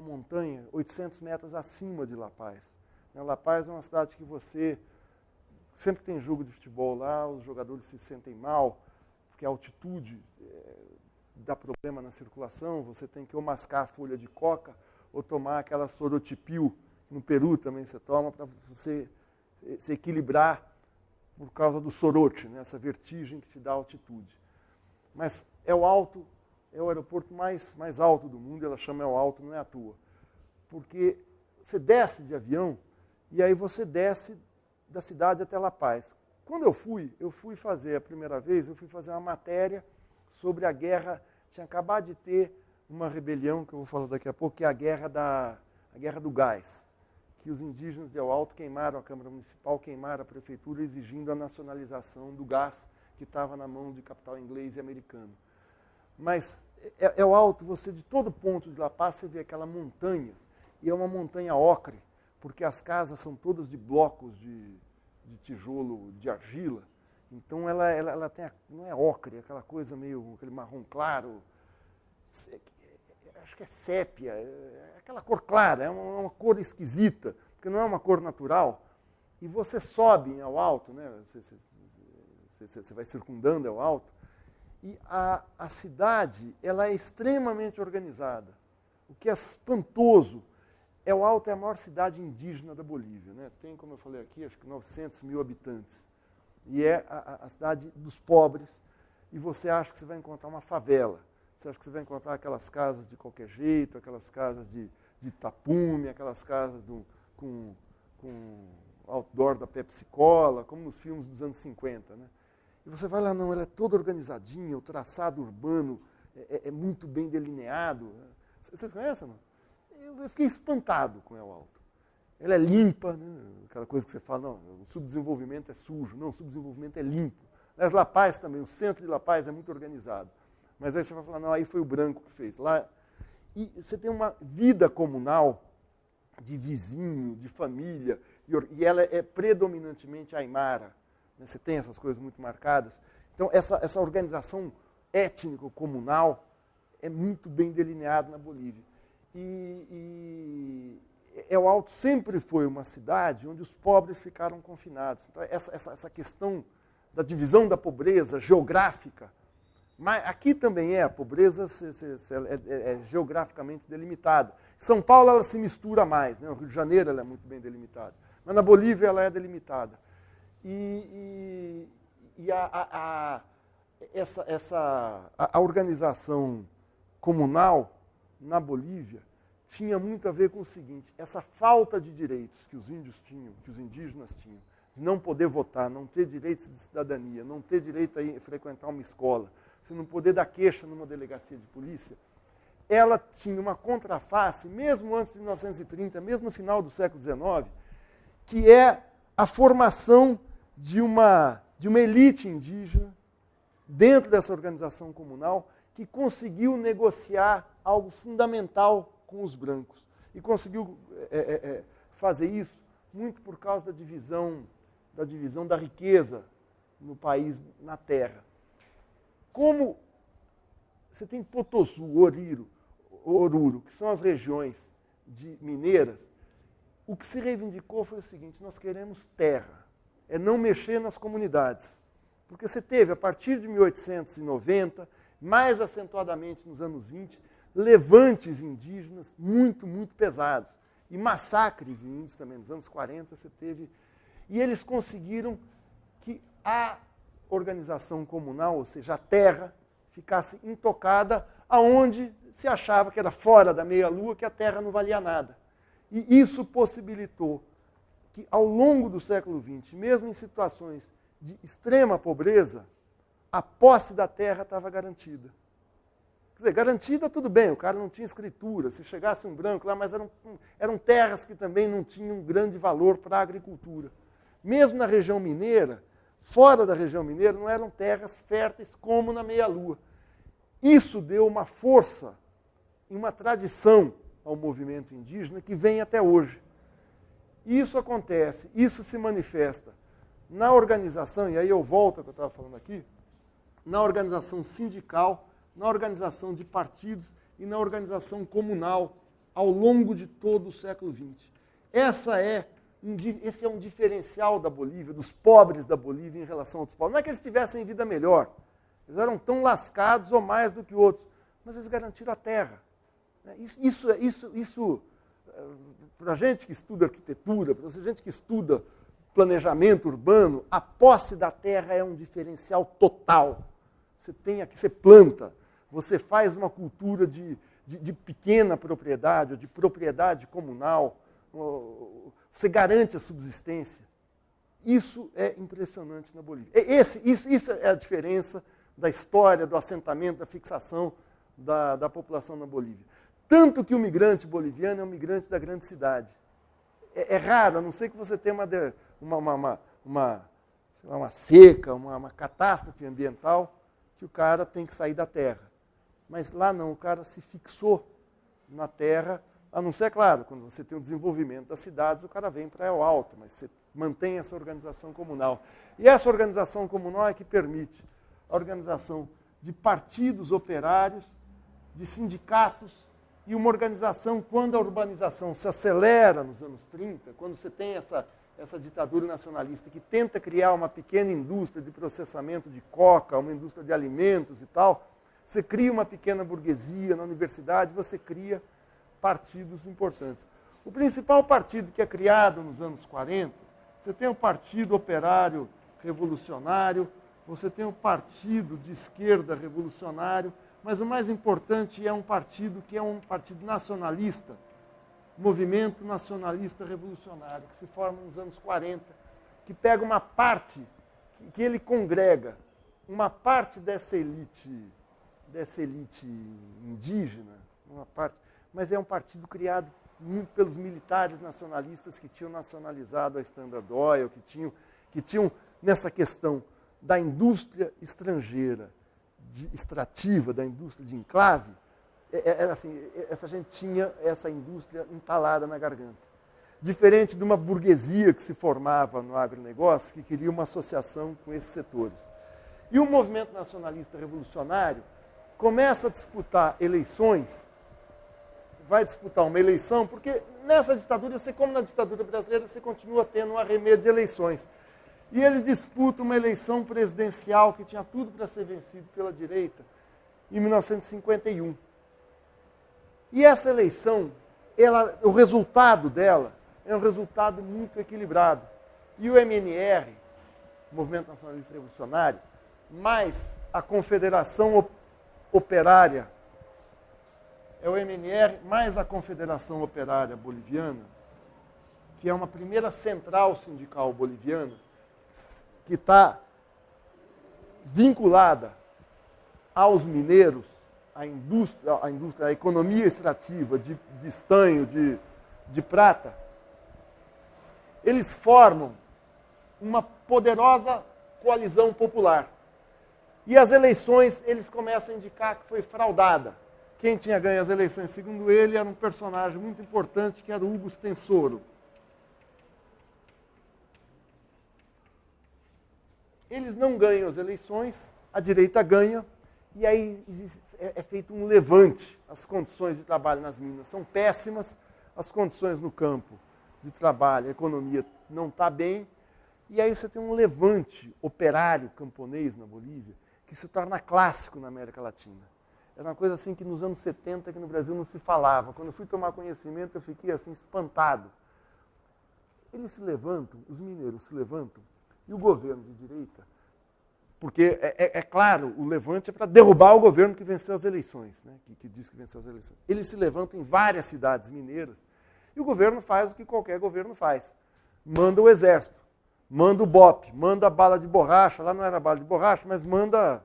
montanha 800 metros acima de La Paz. La Paz é uma cidade que você, sempre que tem jogo de futebol lá, os jogadores se sentem mal, porque a altitude dá problema na circulação, você tem que ou mascar a folha de coca, ou tomar aquela sorotipil, no Peru também você toma, para você se equilibrar por causa do sorote, né, essa vertigem que te dá a altitude. Mas é o alto é o aeroporto mais alto do mundo, ela chama El Alto, não é à toa. Porque você desce de avião e aí você desce da cidade até La Paz. Quando eu fui fazer a primeira vez, eu fui fazer uma matéria sobre a guerra, tinha acabado de ter uma rebelião, que eu vou falar daqui a pouco, que é a guerra do gás, que os indígenas de El Alto queimaram a Câmara Municipal, queimaram a prefeitura, exigindo a nacionalização do gás que estava na mão de capital inglês e americano. Mas El Alto, você de todo ponto de La Paz, você vê aquela montanha, e é uma montanha ocre, porque as casas são todas de blocos de tijolo, de argila. Então ela tem, não é ocre, é aquela coisa meio, aquele marrom claro, acho que é sépia, é aquela cor clara, é uma cor esquisita, porque não é uma cor natural. E você sobe em El Alto, né? Você vai circundando El Alto, e a cidade ela é extremamente organizada, o que é espantoso. El Alto é a maior cidade indígena da Bolívia, né? Tem, como eu falei aqui, acho que 900 mil habitantes. E é a cidade dos pobres, e você acha que você vai encontrar uma favela. Você acha que você vai encontrar aquelas casas de qualquer jeito, aquelas casas de tapume, aquelas casas com outdoor da Pepsi Cola, como nos filmes dos anos 50. Né? E você vai lá, não, ela é toda organizadinha, o traçado urbano é muito bem delineado. Vocês conhecem, não? Eu fiquei espantado com El Alto. Ela é limpa, né? Aquela coisa que você fala, não, o subdesenvolvimento é sujo. Não, o subdesenvolvimento é limpo. Aliás, La Paz também, o centro de La Paz é muito organizado. Mas aí você vai falar, não, aí foi o branco que fez. Lá, e você tem uma vida comunal de vizinho, de família, e ela é predominantemente aimara. Né? Você tem essas coisas muito marcadas. Então, essa organização étnico-comunal é muito bem delineada na Bolívia. E El Alto sempre foi uma cidade onde os pobres ficaram confinados. Então, essa questão da divisão da pobreza geográfica, mas aqui também a pobreza é geograficamente delimitada. Em São Paulo ela se mistura mais, né? No Rio de Janeiro ela é muito bem delimitada, mas na Bolívia ela é delimitada. A organização comunal na Bolívia tinha muito a ver com o seguinte, essa falta de direitos que os índios tinham, que os indígenas tinham, de não poder votar, não ter direitos de cidadania, não ter direito a frequentar uma escola, você não poder dar queixa numa delegacia de polícia, ela tinha uma contraface, mesmo antes de 1930, mesmo no final do século XIX, que é a formação de uma elite indígena dentro dessa organização comunal que conseguiu negociar algo fundamental com os brancos. E conseguiu fazer isso muito por causa da divisão da riqueza no país, na terra. Como você tem Potoçu, Oruro, que são as regiões mineiras, o que se reivindicou foi o seguinte, nós queremos terra, é não mexer nas comunidades. Porque você teve, a partir de 1890, mais acentuadamente nos anos 20, levantes indígenas muito, muito pesados. E massacres de índios também, nos anos 40 você teve. E eles conseguiram que a organização comunal, ou seja, a terra, ficasse intocada aonde se achava que era fora da meia-lua, que a terra não valia nada. E isso possibilitou que, ao longo do século XX, mesmo em situações de extrema pobreza, a posse da terra estava garantida. Quer dizer, garantida tudo bem, o cara não tinha escritura, se chegasse um branco lá, mas eram terras que também não tinham grande valor para a agricultura. Mesmo na região mineira, fora da região mineira, não eram terras férteis como na meia-lua. Isso deu uma força e uma tradição ao movimento indígena que vem até hoje. Isso acontece, isso se manifesta na organização, e aí eu volto ao que eu estava falando aqui, na organização sindical, na organização de partidos e na organização comunal ao longo de todo o século XX. Esse é um diferencial da Bolívia, dos pobres da Bolívia em relação a outros povos. Não é que eles tivessem vida melhor, eles eram tão lascados ou mais do que outros, mas eles garantiram a terra. Isso para a gente que estuda arquitetura, para a gente que estuda planejamento urbano, a posse da terra é um diferencial total. Você tem aqui, você planta. você faz uma cultura de pequena propriedade, ou de propriedade comunal, você garante a subsistência. Isso é impressionante na Bolívia. Isso é a diferença da história, do assentamento, da fixação da população na Bolívia. Tanto que o migrante boliviano é um migrante da grande cidade. É raro, a não ser que você tenha uma seca, uma catástrofe ambiental, que o cara tem que sair da terra. Mas lá não, o cara se fixou na terra, a não ser, claro, quando você tem o desenvolvimento das cidades, o cara vem para El Alto, mas você mantém essa organização comunal. E essa organização comunal é que permite a organização de partidos operários, de sindicatos, e uma organização, quando a urbanização se acelera nos anos 30, quando você tem essa ditadura nacionalista que tenta criar uma pequena indústria de processamento de coca, uma indústria de alimentos e tal, você cria uma pequena burguesia na universidade, você cria partidos importantes. O principal partido que é criado nos anos 40, você tem o Partido Operário Revolucionário, você tem o Partido de Esquerda Revolucionário, mas o mais importante é um partido que é um partido nacionalista, Movimento Nacionalista Revolucionário, que se forma nos anos 40, que pega uma parte, que ele congrega uma parte dessa elite indígena, uma parte, mas é um partido criado muito pelos militares nacionalistas que tinham nacionalizado a Standard Oil, que tinham nessa questão da indústria estrangeira, extrativa, da indústria de enclave, essa gente tinha essa indústria entalada na garganta. Diferente de uma burguesia que se formava no agronegócio, que queria uma associação com esses setores. E o movimento nacionalista revolucionário começa a disputar eleições, vai disputar uma eleição, porque nessa ditadura, como na ditadura brasileira, você continua tendo um arremedo de eleições. E eles disputam uma eleição presidencial que tinha tudo para ser vencido pela direita, em 1951. E essa eleição, o resultado dela é um resultado muito equilibrado. E o MNR, Movimento Nacionalista Revolucionário, mais a Confederação Operária, é o MNR mais a Confederação Operária Boliviana, que é uma primeira central sindical boliviana, que está vinculada aos mineiros, à indústria, à economia extrativa de estanho, de prata, eles formam uma poderosa coalizão popular. E as eleições, eles começam a indicar que foi fraudada. Quem tinha ganho as eleições, segundo ele, era um personagem muito importante, que era o Hugo Stensoro. Eles não ganham as eleições, a direita ganha, e aí é feito um levante. As condições de trabalho nas minas são péssimas, as condições no campo de trabalho, a economia não está bem, e aí você tem um levante operário camponês na Bolívia, que se torna clássico na América Latina. Era uma coisa assim que nos anos 70, aqui no Brasil, não se falava. Quando eu fui tomar conhecimento, eu fiquei assim espantado. Eles se levantam, os mineiros se levantam, e o governo de direita, porque, é claro, o levante é para derrubar o governo que venceu as eleições, né? que diz que venceu as eleições. Eles se levantam em várias cidades mineiras, e o governo faz o que qualquer governo faz. Manda o exército, manda o BOP, manda a bala de borracha, lá não era bala de borracha, mas manda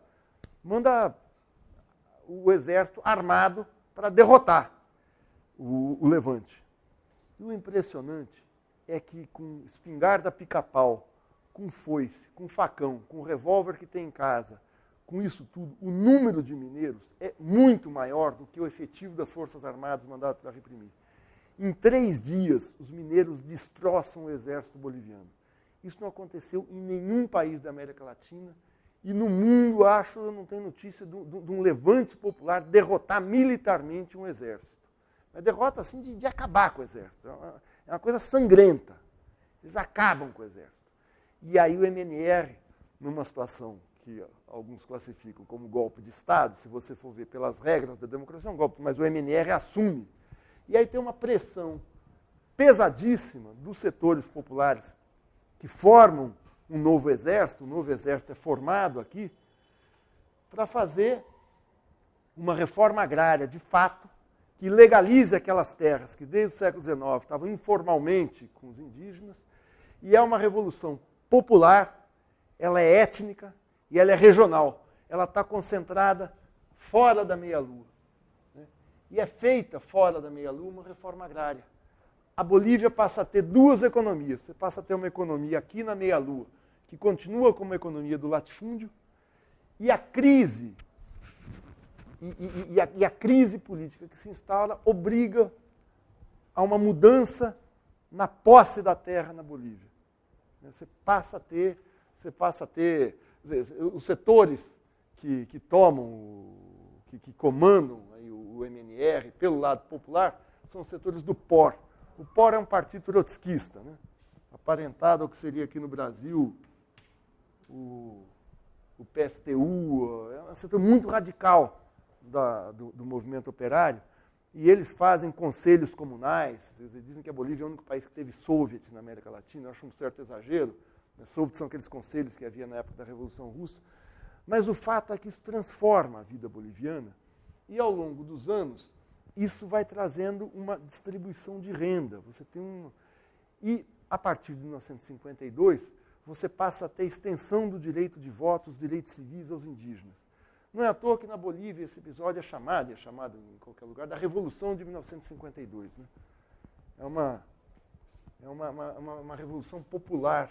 o exército armado para derrotar o levante. E o impressionante é que com espingarda pica-pau, com foice, com facão, com revólver que tem em casa, com isso tudo, o número de mineiros é muito maior do que o efetivo das Forças Armadas mandado para reprimir. Em 3 dias, os mineiros destroçam o exército boliviano. Isso não aconteceu em nenhum país da América Latina, e no mundo, eu não tenho notícia de um levante popular derrotar militarmente um exército. Mas derrota assim de acabar com o exército. É uma coisa sangrenta. Eles acabam com o exército. E aí o MNR, numa situação que alguns classificam como golpe de Estado, se você for ver pelas regras da democracia, é um golpe, mas o MNR assume. E aí tem uma pressão pesadíssima dos setores populares que formam um novo exército é formado aqui, para fazer uma reforma agrária, de fato, que legalize aquelas terras que desde o século XIX estavam informalmente com os indígenas, e é uma revolução popular, ela é étnica e ela é regional. Ela está concentrada fora da meia-lua. Né? E é feita fora da meia-lua uma reforma agrária. A Bolívia passa a ter duas economias. Você passa a ter uma economia aqui na meia-lua, que continua como a economia do latifúndio, e a crise e a crise política que se instala obriga a uma mudança na posse da terra na Bolívia. Você passa a ter os setores que tomam, que comandam aí o MNR pelo lado popular, são os setores do POR. O POR é um partido trotskista, né? Aparentado ao que seria aqui no Brasil o PSTU, é um setor muito radical do movimento operário, e eles fazem conselhos comunais. Eles dizem que a Bolívia é o único país que teve soviets na América Latina. Eu acho um certo exagero. Soviets são aqueles conselhos que havia na época da Revolução Russa. Mas o fato é que isso transforma a vida boliviana, e ao longo dos anos isso vai trazendo uma distribuição de renda. Você tem e a partir de 1952 você passa a ter extensão do direito de voto, os direitos civis aos indígenas. Não é à toa que na Bolívia esse episódio é chamado em qualquer lugar, da Revolução de 1952. Né? É uma revolução popular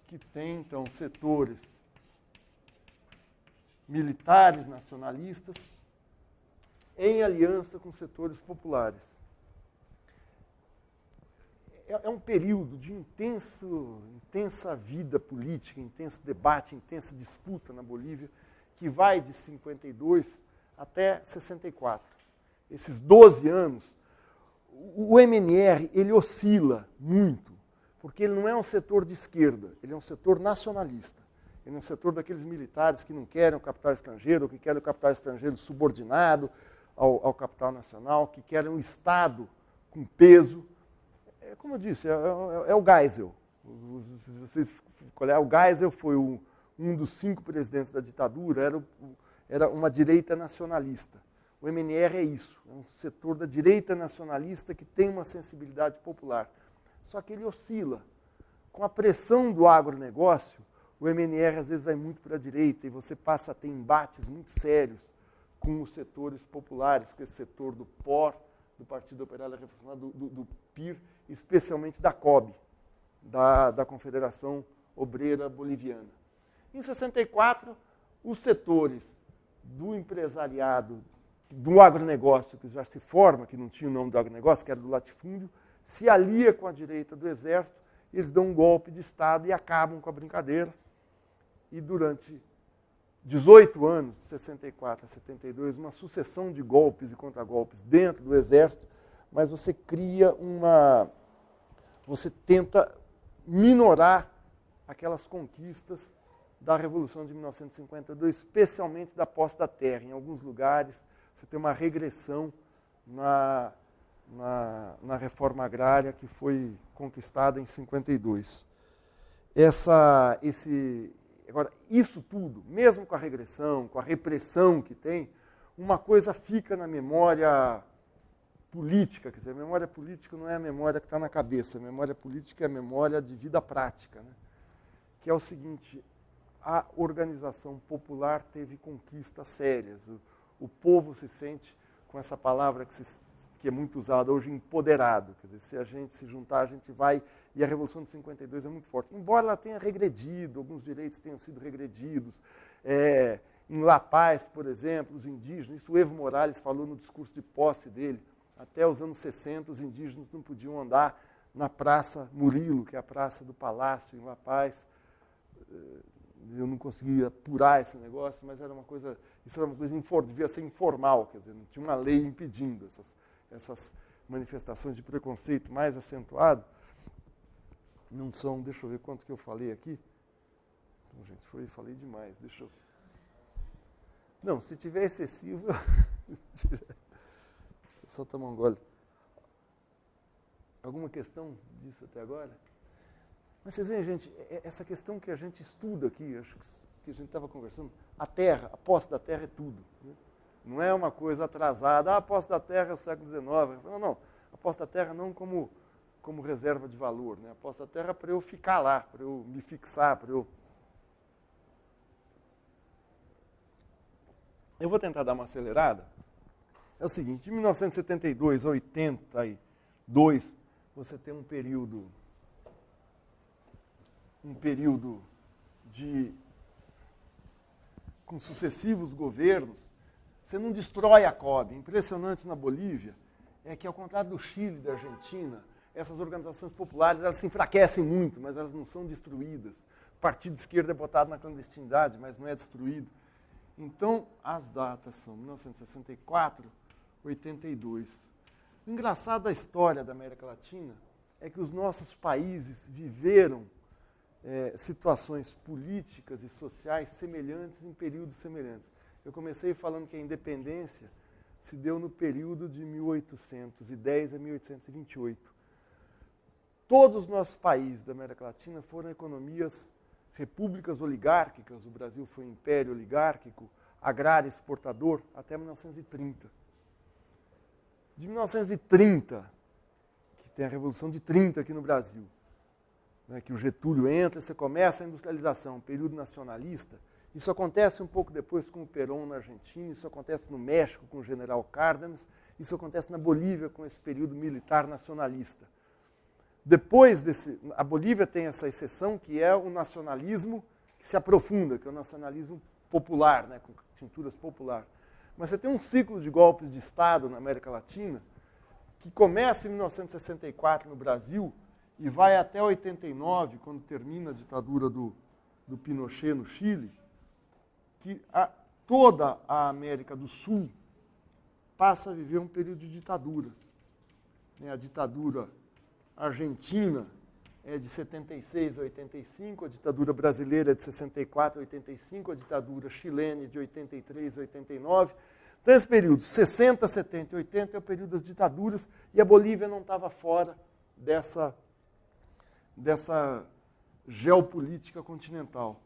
que tem, então, setores militares nacionalistas em aliança com setores populares. É um período de intensa vida política, intenso debate, intensa disputa na Bolívia, que vai de 52 até 64. Esses 12 anos, o MNR ele oscila muito, porque ele não é um setor de esquerda, ele é um setor nacionalista. Ele é um setor daqueles militares que não querem o capital estrangeiro, ou que querem o capital estrangeiro subordinado ao capital nacional, que querem um Estado com peso. Como eu disse, é o Geisel. Se vocês olhar, o Geisel foi um dos 5 presidentes da ditadura, era uma direita nacionalista. O MNR é isso, é um setor da direita nacionalista que tem uma sensibilidade popular. Só que ele oscila. Com a pressão do agronegócio, o MNR às vezes vai muito para a direita e você passa a ter embates muito sérios com os setores populares, com esse setor do POR, do Partido Operário Revolucionário, do PIR, especialmente da COB, da Confederação Obreira Boliviana. Em 64, os setores do empresariado, do agronegócio, que já se forma, que não tinha o nome do agronegócio, que era do latifúndio, se alia com a direita do Exército, eles dão um golpe de Estado e acabam com a brincadeira. E durante 18 anos, de 64 a 72, uma sucessão de golpes e contragolpes dentro do Exército, mas você você tenta minorar aquelas conquistas da Revolução de 1952, especialmente da posse da terra. Em alguns lugares, você tem uma regressão na reforma agrária que foi conquistada em 52. Agora, isso tudo, mesmo com a regressão, com a repressão que tem, uma coisa fica na memória política. Quer dizer, a memória política não é a memória que está na cabeça, a memória política é a memória de vida prática, né? Que é o seguinte: a organização popular teve conquistas sérias. O povo se sente, com essa palavra que é muito usada hoje, empoderado. Quer dizer, se a gente se juntar, a gente vai... E a Revolução de 52 é muito forte. Embora ela tenha regredido, alguns direitos tenham sido regredidos. Em La Paz, por exemplo, os indígenas, isso o Evo Morales falou no discurso de posse dele, até os anos 60, os indígenas não podiam andar na Praça Murilo, que é a Praça do Palácio, em La Paz. Eu não conseguia apurar esse negócio, mas era uma coisa, isso era uma coisa devia ser informal, quer dizer, não tinha uma lei impedindo essas manifestações de preconceito mais acentuado. Não são, deixa eu ver quanto que eu falei aqui. Então, gente, falei demais, deixa eu... Não, se tiver excessivo, só tomar um gole. Alguma questão disso até agora? Mas vocês veem, gente, essa questão que a gente estuda aqui, acho que a gente estava conversando, a terra, a posse da terra é tudo. Né? Não é uma coisa atrasada, a posse da terra é o século XIX. Não, a posse da terra não como reserva de valor. Né? A posse da terra é para eu ficar lá, para eu me fixar, para eu... Eu vou tentar dar uma acelerada. É o seguinte, de 1972 a 82, você tem um período com sucessivos governos. Você não destrói a COB. Impressionante na Bolívia é que, ao contrário do Chile e da Argentina, essas organizações populares elas se enfraquecem muito, mas elas não são destruídas. O partido de esquerda é botado na clandestinidade, mas não é destruído. Então, as datas são 1964, 82. O engraçado da história da América Latina é que os nossos países viveram situações políticas e sociais semelhantes em períodos semelhantes. Eu comecei falando que a independência se deu no período de 1810 a 1828. Todos os nossos países da América Latina foram economias repúblicas oligárquicas, o Brasil foi um império oligárquico, agrário exportador, até 1930. De 1930, que tem a Revolução de 30 aqui no Brasil, né, que o Getúlio entra, você começa a industrialização, período nacionalista. Isso acontece um pouco depois com o Perón na Argentina, isso acontece no México com o general Cárdenas, isso acontece na Bolívia com esse período militar nacionalista. Depois a Bolívia tem essa exceção que é o nacionalismo que se aprofunda, que é o nacionalismo popular, né, com tinturas popular. Mas você tem um ciclo de golpes de Estado na América Latina que começa em 1964 no Brasil e vai até 89, quando termina a ditadura do Pinochet no Chile, que toda a América do Sul passa a viver um período de ditaduras. A ditadura argentina é de 76 a 85, a ditadura brasileira é de 64 a 85, a ditadura chilena é de 83 a 89. Então, esse período, 60, 70 e 80, é o período das ditaduras, e a Bolívia não estava fora dessa geopolítica continental.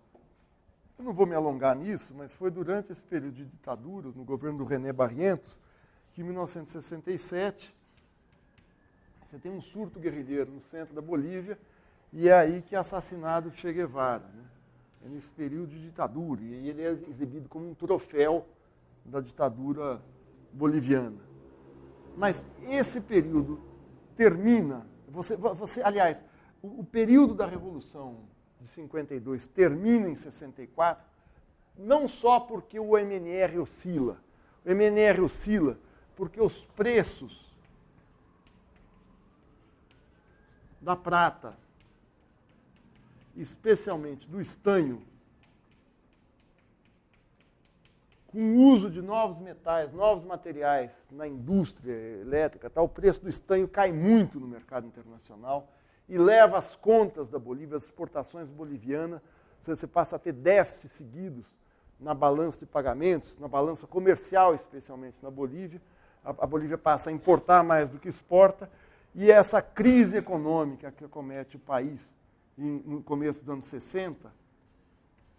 Eu não vou me alongar nisso, mas foi durante esse período de ditaduras, no governo do René Barrientos, que em 1967 você tem um surto guerrilheiro no centro da Bolívia, e é aí que é assassinado o Che Guevara. Né? É nesse período de ditadura, e ele é exibido como um troféu da ditadura boliviana. Mas esse período termina... aliás, o período da Revolução de 52 termina em 64, não só porque o MNR oscila. O MNR oscila porque os preços da prata, especialmente do estanho, com o uso de novos metais, novos materiais na indústria elétrica, o preço do estanho cai muito no mercado internacional e leva as contas da Bolívia, as exportações bolivianas, você passa a ter déficits seguidos na balança de pagamentos, na balança comercial, especialmente na Bolívia. A Bolívia passa a importar mais do que exporta, e essa crise econômica que acomete o país no começo dos anos 60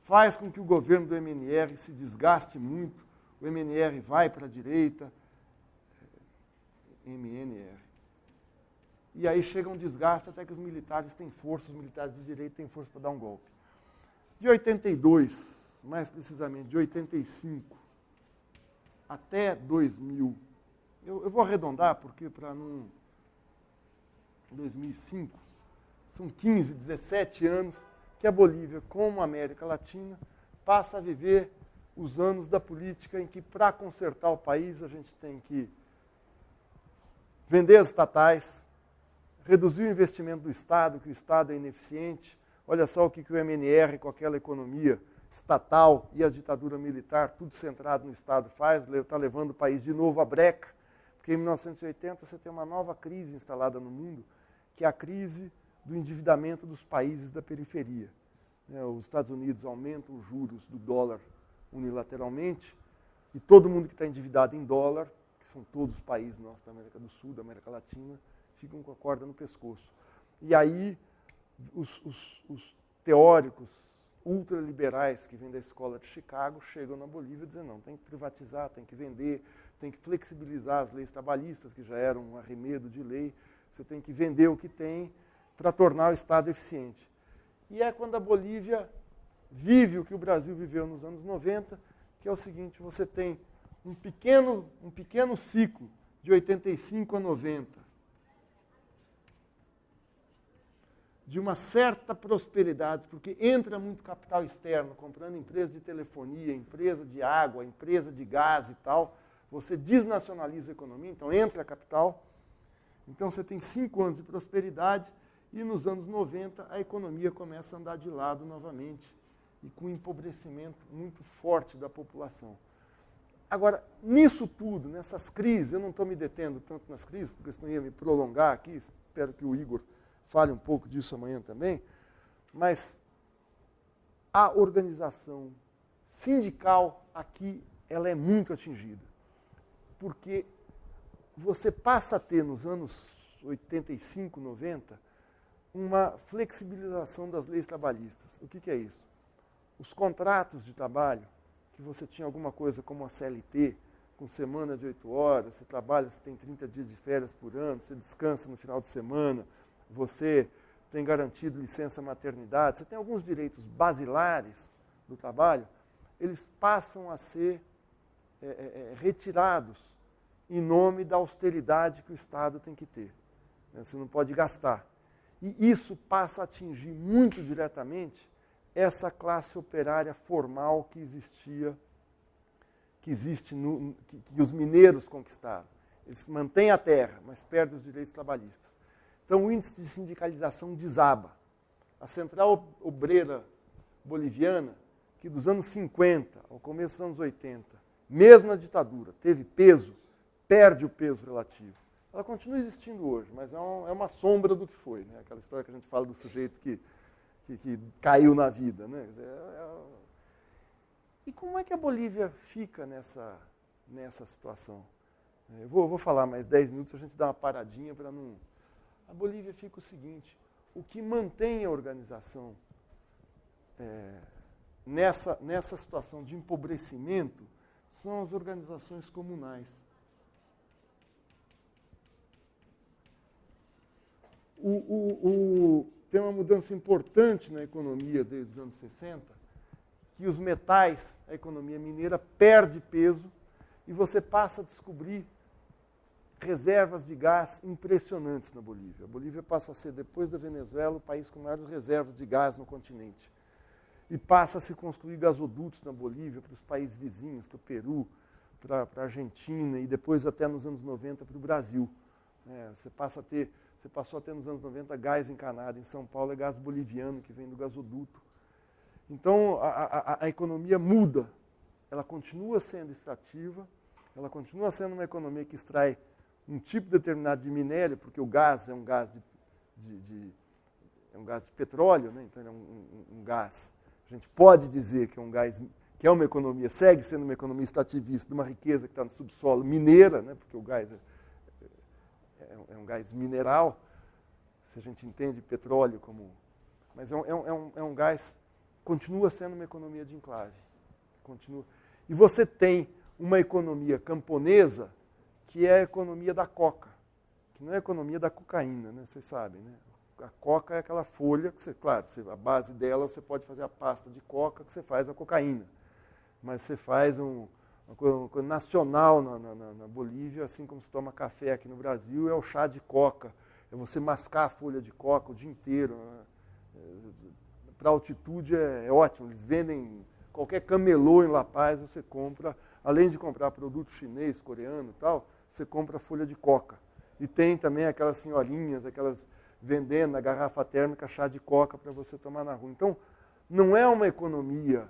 faz com que o governo do MNR se desgaste muito. O MNR vai para a direita, MNR. E aí chega um desgaste até que os militares têm força, os militares de direita têm força para dar um golpe. De 82, mais precisamente de 85 até 2000, eu vou arredondar porque para não... 2005, são 15, 17 anos que a Bolívia, como a América Latina, passa a viver os anos da política em que, para consertar o país, a gente tem que vender as estatais, reduzir o investimento do Estado, que o Estado é ineficiente. Olha só o que o MNR, com aquela economia estatal e a ditadura militar, tudo centrado no Estado, faz, está levando o país de novo à breca, porque em 1980 você tem uma nova crise instalada no mundo, que é a crise do endividamento dos países da periferia. Os Estados Unidos aumentam os juros do dólar unilateralmente, e todo mundo que está endividado em dólar, que são todos os países nossos da América do Sul, da América Latina, ficam com a corda no pescoço. E aí os teóricos ultraliberais que vêm da escola de Chicago chegam na Bolívia dizendo, não, tem que privatizar, tem que vender, tem que flexibilizar as leis trabalhistas, que já eram um arremedo de lei, você tem que vender o que tem para tornar o Estado eficiente. E é quando a Bolívia vive o que o Brasil viveu nos anos 90, que é o seguinte, você tem um pequeno ciclo de 85 a 90, de uma certa prosperidade, porque entra muito capital externo, comprando empresa de telefonia, empresa de água, empresa de gás e tal, você desnacionaliza a economia, então entra capital. Então você tem 5 anos de prosperidade e nos anos 90 a economia começa a andar de lado novamente e com um empobrecimento muito forte da população. Agora, nisso tudo, nessas crises, eu não estou me detendo tanto nas crises, porque senão ia me prolongar aqui, espero que o Igor fale um pouco disso amanhã também, mas a organização sindical aqui, ela é muito atingida, porque você passa a ter nos anos 85, 90, uma flexibilização das leis trabalhistas. O que é isso? Os contratos de trabalho, que você tinha alguma coisa como a CLT, com semana de 8 horas, você trabalha, você tem 30 dias de férias por ano, você descansa no final de semana, você tem garantido licença maternidade, você tem alguns direitos basilares do trabalho, eles passam a ser retirados em nome da austeridade que o Estado tem que ter. Você não pode gastar. E isso passa a atingir muito diretamente essa classe operária formal que existe que os mineiros conquistaram. Eles mantêm a terra, mas perdem os direitos trabalhistas. Então, o índice de sindicalização desaba. A Central Obreira Boliviana, que dos anos 50 ao começo dos anos 80, mesmo na ditadura, teve peso, perde o peso relativo. Ela continua existindo hoje, mas é uma sombra do que foi, né? Aquela história que a gente fala do sujeito que caiu na vida, né? E como é que a Bolívia fica nessa situação? Eu vou falar mais 10 minutos, a gente dá uma paradinha para não... A Bolívia fica o seguinte, o que mantém a organização nessa situação de empobrecimento são as organizações comunais. Tem uma mudança importante na economia desde os anos 60, que os metais, a economia mineira, perde peso e você passa a descobrir reservas de gás impressionantes na Bolívia. A Bolívia passa a ser, depois da Venezuela, o país com maiores reservas de gás no continente. E passa a se construir gasodutos na Bolívia para os países vizinhos, para o Peru, para a Argentina e depois até nos anos 90 para o Brasil. Você passou a ter nos anos 90 gás encanado. Em São Paulo é gás boliviano que vem do gasoduto. Então a economia muda. Ela continua sendo extrativa, ela continua sendo uma economia que extrai um tipo determinado de minério, porque o gás é um gás de petróleo, né? Então ele é um gás. A gente pode dizer que é um gás, que é uma economia, segue sendo uma economia extrativista de uma riqueza que está no subsolo mineira, né? Porque o gás é um gás mineral, se a gente entende petróleo como... Mas é um gás, continua sendo uma economia de enclave. Continua. E você tem uma economia camponesa que é a economia da coca, que não é a economia da cocaína, né? Vocês sabem, né? A coca é aquela folha que, a base dela você pode fazer a pasta de coca que você faz a cocaína. Mas você faz uma coisa nacional na Bolívia, assim como se toma café aqui no Brasil, é o chá de coca. É você mascar a folha de coca o dia inteiro. Né? Para altitude é ótimo, eles vendem qualquer camelô em La Paz, você compra, além de comprar produto chinês, coreano e tal, você compra folha de coca. E tem também aquelas senhorinhas, aquelas vendendo na garrafa térmica chá de coca para você tomar na rua. Então, não é uma economia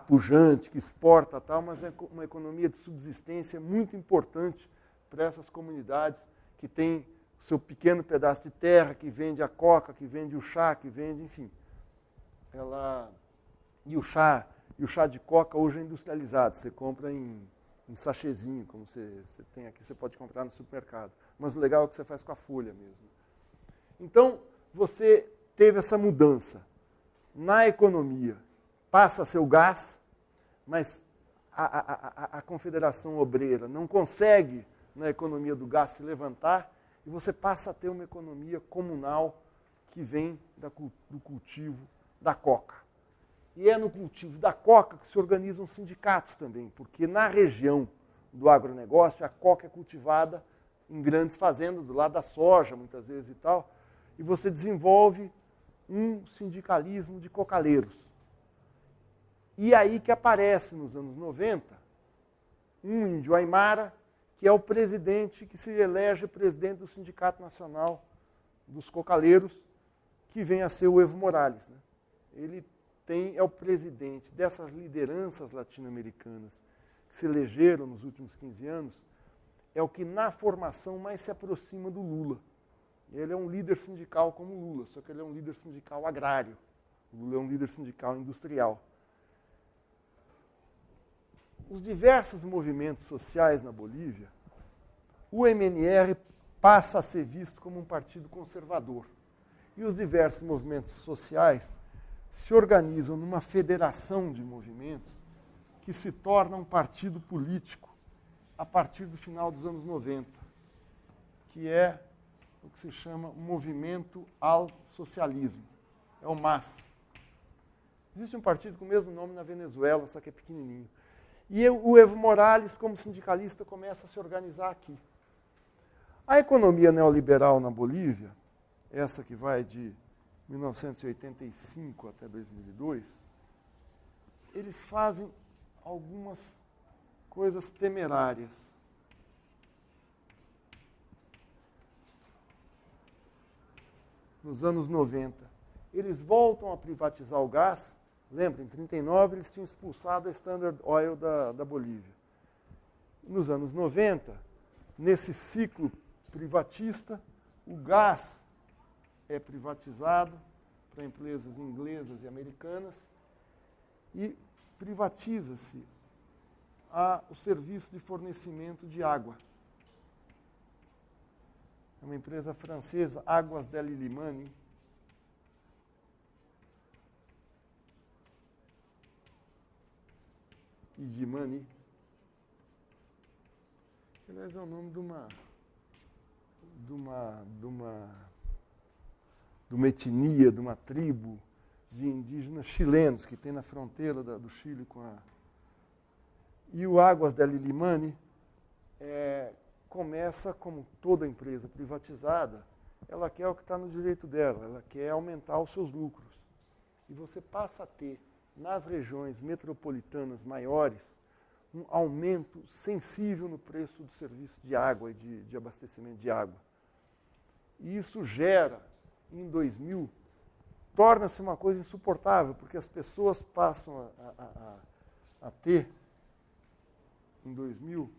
pujante, que exporta tal, mas é uma economia de subsistência muito importante para essas comunidades que têm o seu pequeno pedaço de terra, que vende a coca, que vende o chá, que vende, enfim. E o chá de coca hoje é industrializado, você compra em sachêzinho, como você tem aqui, você pode comprar no supermercado. Mas o legal é que você faz com a folha mesmo. Então, você teve essa mudança. Na economia, passa a ser o gás, mas a Confederação Obreira não consegue, na economia do gás, se levantar, e você passa a ter uma economia comunal que vem do cultivo da coca. E é no cultivo da coca que se organizam sindicatos também, porque na região do agronegócio a coca é cultivada em grandes fazendas, do lado da soja, muitas vezes e tal, e você desenvolve um sindicalismo de cocaleiros. E aí que aparece, nos anos 90, um índio aimara, que é o presidente, que se elege presidente do Sindicato Nacional dos Cocaleiros, que vem a ser o Evo Morales. Né? Ele é o presidente dessas lideranças latino-americanas que se elegeram nos últimos 15 anos, é o que na formação mais se aproxima do Lula. Ele é um líder sindical como o Lula, só que ele é um líder sindical agrário. O Lula é um líder sindical industrial. Os diversos movimentos sociais na Bolívia, o MNR passa a ser visto como um partido conservador. E os diversos movimentos sociais se organizam numa federação de movimentos que se torna um partido político a partir do final dos anos 90, que é o que se chama Movimento ao Socialismo, é o MAS. Existe um partido com o mesmo nome na Venezuela, só que é pequenininho. E o Evo Morales, como sindicalista, começa a se organizar aqui. A economia neoliberal na Bolívia, essa que vai de 1985 até 2002, eles fazem algumas coisas temerárias. Nos anos 90, eles voltam a privatizar o gás. Lembra, em 1939 eles tinham expulsado a Standard Oil da Bolívia. Nos anos 90, nesse ciclo privatista, o gás é privatizado para empresas inglesas e americanas e privatiza-se o serviço de fornecimento de água. É uma empresa francesa, Águas del Limani, Idimani, que aliás é o nome de uma etnia, de uma tribo de indígenas chilenos que tem na fronteira do Chile com a... E o Águas del Limani começa, como toda empresa privatizada, ela quer o que está no direito dela, ela quer aumentar os seus lucros. E você passa a ter, nas regiões metropolitanas maiores, um aumento sensível no preço do serviço de água e de abastecimento de água. E isso gera, em 2000, torna-se uma coisa insuportável, porque as pessoas passam a ter, em 2000,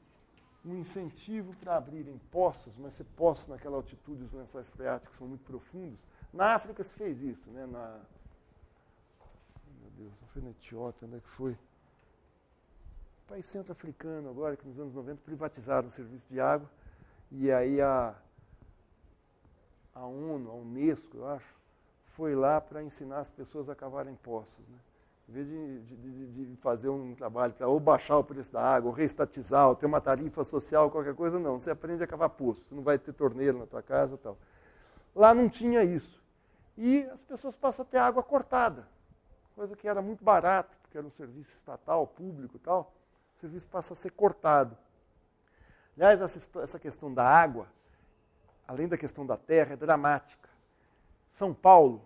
um incentivo para abrirem poços, mas ser poços naquela altitude, os lençóis freáticos são muito profundos. Na África se fez isso, né? Meu Deus, não foi na Etiópia, onde é que foi? País centro-africano agora, que nos anos 90 privatizaram o serviço de água, e aí a ONU, a Unesco, eu acho, foi lá para ensinar as pessoas a cavarem poços, né? Em vez de fazer um trabalho para ou baixar o preço da água, ou reestatizar, ou ter uma tarifa social, qualquer coisa, não. Você aprende a cavar poço, você não vai ter torneira na tua casa e tal. Lá não tinha isso. E as pessoas passam a ter água cortada, coisa que era muito barata, porque era um serviço estatal, público e tal. O serviço passa a ser cortado. Aliás, essa questão da água, além da questão da terra, é dramática. São Paulo,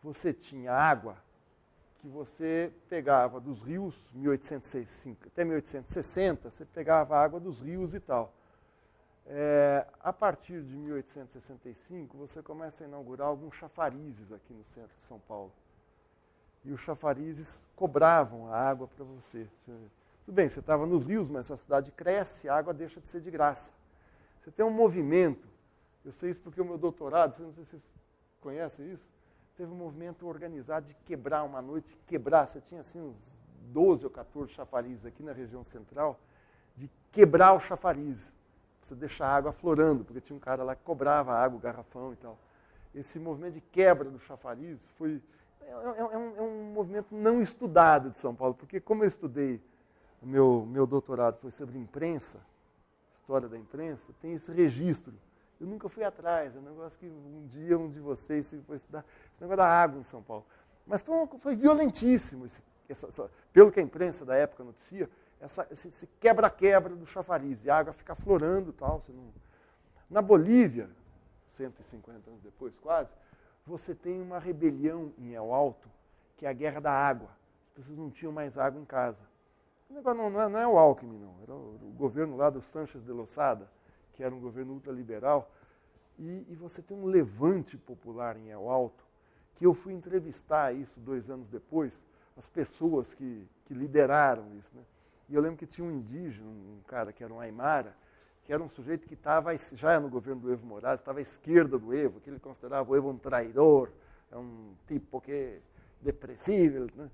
você tinha água que você pegava dos rios, 1865 até 1860, você pegava a água dos rios e tal. A partir de 1865, você começa a inaugurar alguns chafarizes aqui no centro de São Paulo. E os chafarizes cobravam a água para você. Tudo bem, você estava nos rios, mas a cidade cresce, a água deixa de ser de graça. Você tem um movimento, eu sei isso porque o meu doutorado, não sei se vocês conhecem isso, teve um movimento organizado de quebrar uma noite, você tinha assim uns 12 ou 14 chafarizes aqui na região central, de quebrar o chafariz, você deixar a água aflorando, porque tinha um cara lá que cobrava a água, o garrafão e tal. Esse movimento de quebra do chafariz foi é um movimento não estudado de São Paulo, porque como eu estudei, o meu doutorado foi sobre imprensa, história da imprensa, tem esse registro. Eu nunca fui atrás, é um negócio que um dia um de vocês se for estudar, esse negócio da água em São Paulo. Mas foi violentíssimo, pelo que a imprensa da época noticia, esse quebra-quebra do chafariz, e a água fica florando e tal. Na Bolívia, 150 anos depois quase, você tem uma rebelião em El Alto, que é a Guerra da Água. As pessoas não tinham mais água em casa. O negócio não é o Alckmin, não. Era o governo lá do Sánchez de Losada, que era um governo ultraliberal. E você tem um levante popular em El Alto, que eu fui entrevistar isso 2 anos depois, as pessoas que lideraram isso, né? E eu lembro que tinha um indígena, um cara que era um Aimara, que era um sujeito que estava, já no governo do Evo Morales, estava à esquerda do Evo, que ele considerava o Evo um traidor, é um tipo que é depressível, né?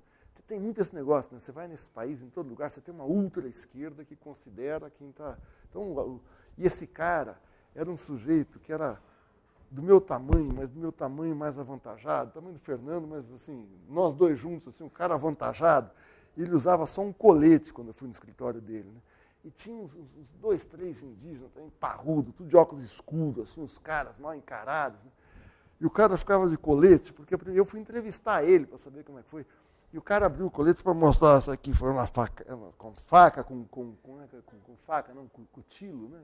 Tem muito esse negócio, né? Você vai nesse país, em todo lugar, você tem uma ultra-esquerda que considera quem está... Então, e esse cara era um sujeito que era do meu tamanho, mas do meu tamanho mais avantajado, tamanho do Fernando, mas assim, nós dois juntos, assim, um cara avantajado. Ele usava só um colete quando eu fui no escritório dele, né? E tinha uns 2, 3 indígenas, também parrudo, tudo de óculos escuros, assim, uns caras mal encarados, né? E o cara ficava de colete, porque eu fui entrevistar ele para saber como é que foi. E o cara abriu o colete para mostrar isso aqui, foi uma faca, com faca, não, com cutilo, né?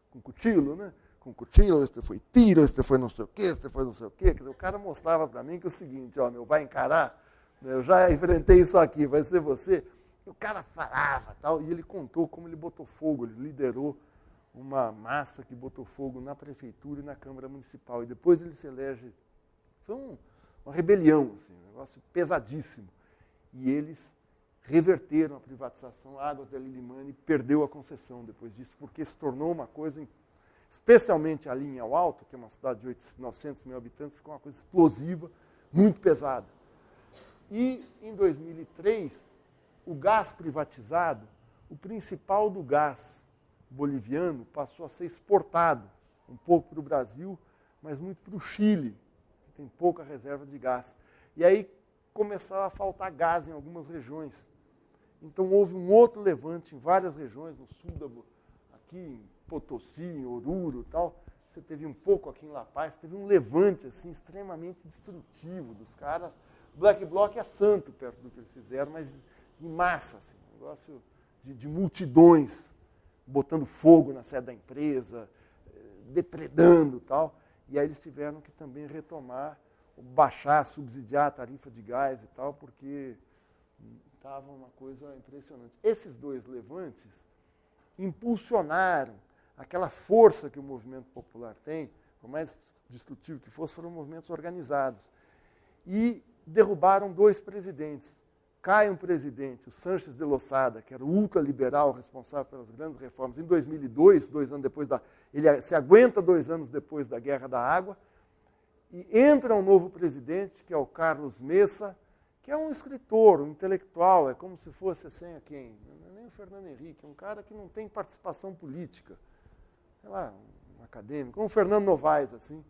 Com cutilo, né? Com cutilo, este foi tiro, este foi não sei o quê, este foi não sei o quê. Quer dizer, o cara mostrava para mim que é o seguinte, ó, meu, vai encarar, né? Eu já enfrentei isso aqui, vai ser você. E o cara falava, tal, e ele contou como ele botou fogo, ele liderou uma massa que botou fogo na prefeitura e na Câmara Municipal. E depois ele se elege. Foi uma rebelião, assim, um negócio pesadíssimo. E eles reverteram a privatização. A Águas del Illimani perdeu a concessão depois disso, porque se tornou uma coisa, especialmente ali em El Alto, que é uma cidade de 900 mil habitantes, ficou uma coisa explosiva, muito pesada. E em 2003, o gás privatizado, o principal do gás boliviano passou a ser exportado, um pouco para o Brasil, mas muito para o Chile, que tem pouca reserva de gás. E aí começava a faltar gás em algumas regiões. Então houve um outro levante em várias regiões, no sul, aqui em Potosí, em Oruro e tal. Você teve um pouco aqui em La Paz, teve um levante assim, extremamente destrutivo dos caras. O Black Bloc é santo perto do que eles fizeram, mas em massa, assim, um negócio de multidões, botando fogo na sede da empresa, depredando e tal. E aí eles tiveram que também retomar, baixar, subsidiar a tarifa de gás e tal, porque estava uma coisa impressionante. Esses 2 levantes impulsionaram aquela força que o movimento popular tem, por mais destrutivo que fosse, foram movimentos organizados. E derrubaram 2 presidentes. Cai um presidente, o Sánchez de Losada, que era o ultraliberal responsável pelas grandes reformas, em 2002, 2 anos depois ele se aguenta 2 anos depois da Guerra da Água, e entra um novo presidente, que é o Carlos Mesa, que é um escritor, um intelectual, é como se fosse assim, quem? Não é nem o Fernando Henrique, é um cara que não tem participação política, sei lá, um acadêmico, como o Fernando Novaes, assim,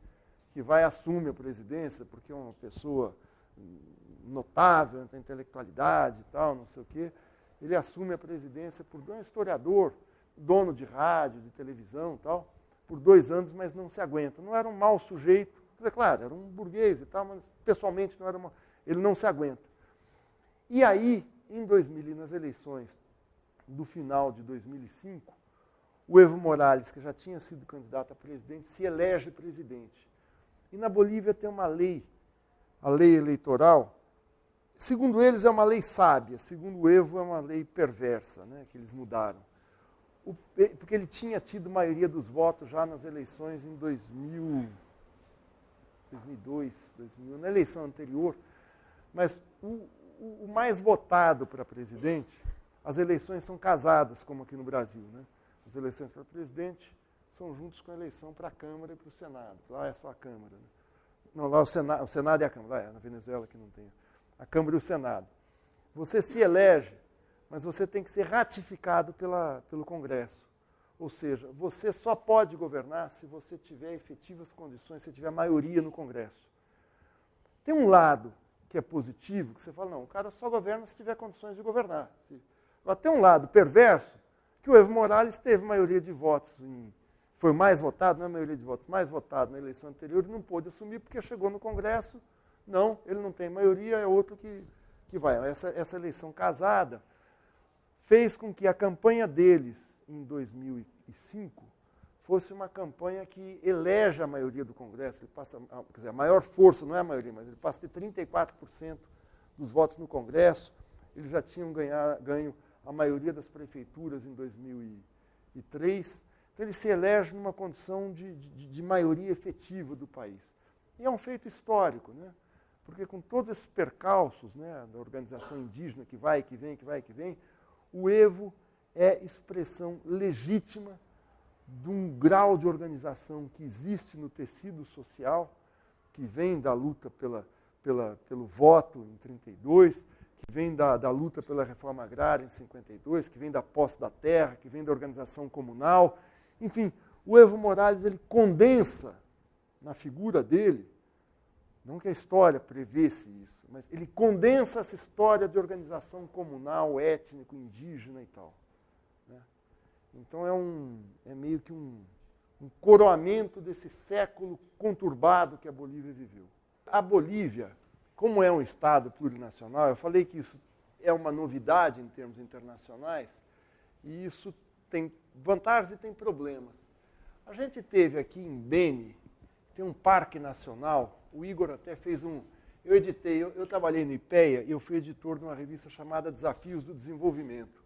que vai assumir a presidência, porque é uma pessoa notável, tem intelectualidade e tal, não sei o quê. Ele assume a presidência por um historiador, dono de rádio, de televisão e tal, por 2 anos, mas não se aguenta. Não era um mau sujeito, quer dizer, claro, era um burguês e tal, mas pessoalmente não era ele não se aguenta. E aí, em 2000, nas eleições do final de 2005, o Evo Morales, que já tinha sido candidato a presidente, se elege presidente. E na Bolívia tem uma lei, a lei eleitoral. Segundo eles, é uma lei sábia, segundo o Evo, é uma lei perversa, né, que eles mudaram. Porque ele tinha tido maioria dos votos já nas eleições em 2002, 2000, na eleição anterior. Mas o mais votado para presidente, as eleições são casadas, como aqui no Brasil, né? As eleições para presidente são juntos com a eleição para a Câmara e para o Senado. Lá é só a Câmara, né? Não, lá o Senado e a Câmara. Lá é, na Venezuela que não tem. A Câmara e o Senado. Você se elege, mas você tem que ser ratificado pelo Congresso. Ou seja, você só pode governar se você tiver efetivas condições, se tiver maioria no Congresso. Tem um lado que é positivo, que você fala, não, o cara só governa se tiver condições de governar. Tem um lado perverso, que o Evo Morales teve maioria de votos, foi mais votado, não é maioria de votos, mais votado na eleição anterior, e não pôde assumir porque chegou no Congresso, não, ele não tem maioria, é outro que vai. Essa eleição casada fez com que a campanha deles, em 2005, fosse uma campanha que elege a maioria do Congresso. Ele passa, quer dizer, a maior força, não é a maioria, mas ele passa a ter 34% dos votos no Congresso. Eles já tinham ganho a maioria das prefeituras em 2003. Então, ele se elege numa condição de maioria efetiva do país. E é um feito histórico, né? Porque com todos esses percalços, né, da organização indígena que vai, que vem, que vai, que vem, o Evo é expressão legítima de um grau de organização que existe no tecido social, que vem da luta pelo voto em 32, que vem da luta pela reforma agrária em 52, que vem da posse da terra, que vem da organização comunal. Enfim, o Evo Morales ele condensa na figura dele, não que a história prevesse isso, mas ele condensa essa história de organização comunal, étnico, indígena e tal. Então é meio que um coroamento desse século conturbado que a Bolívia viveu. A Bolívia, como é um Estado plurinacional, eu falei que isso é uma novidade em termos internacionais, e isso tem vantagens e tem problemas. A gente teve aqui em Beni, tem um parque nacional, o Igor até fez eu editei, eu trabalhei no IPEA e eu fui editor de uma revista chamada Desafios do Desenvolvimento.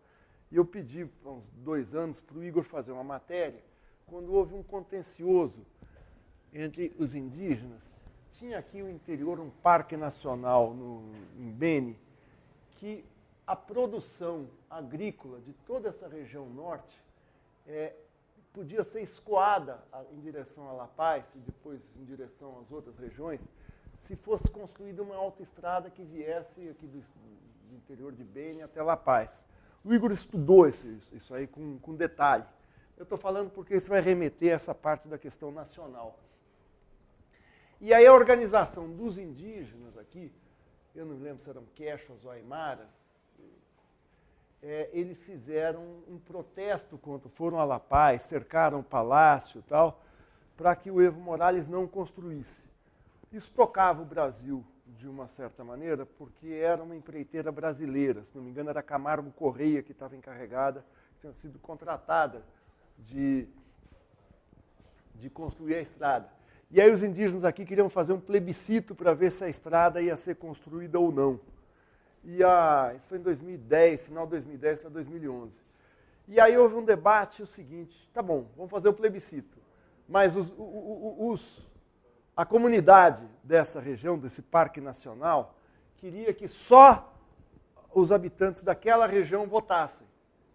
E eu pedi, há uns 2 anos, para o Igor fazer uma matéria, quando houve um contencioso entre os indígenas. Tinha aqui no interior um parque nacional em Beni, que a produção agrícola de toda essa região norte podia ser escoada em direção a La Paz e depois em direção às outras regiões, se fosse construída uma autoestrada que viesse aqui do interior de Beni até La Paz. O Igor estudou isso aí com detalhe. Eu estou falando porque isso vai remeter a essa parte da questão nacional. E aí a organização dos indígenas aqui, eu não me lembro se eram quechas ou aimaras, eles fizeram um protesto foram a La Paz, cercaram o palácio e tal, para que o Evo Morales não construísse. Isso tocava o Brasil de uma certa maneira, porque era uma empreiteira brasileira, se não me engano era Camargo Correia que estava encarregada, tinha sido contratada de construir a estrada. E aí os indígenas aqui queriam fazer um plebiscito para ver se a estrada ia ser construída ou não. E isso foi em 2010, final de 2010 para 2011. E aí houve um debate o seguinte, tá bom, vamos fazer o plebiscito, mas a comunidade dessa região, desse parque nacional, queria que só os habitantes daquela região votassem.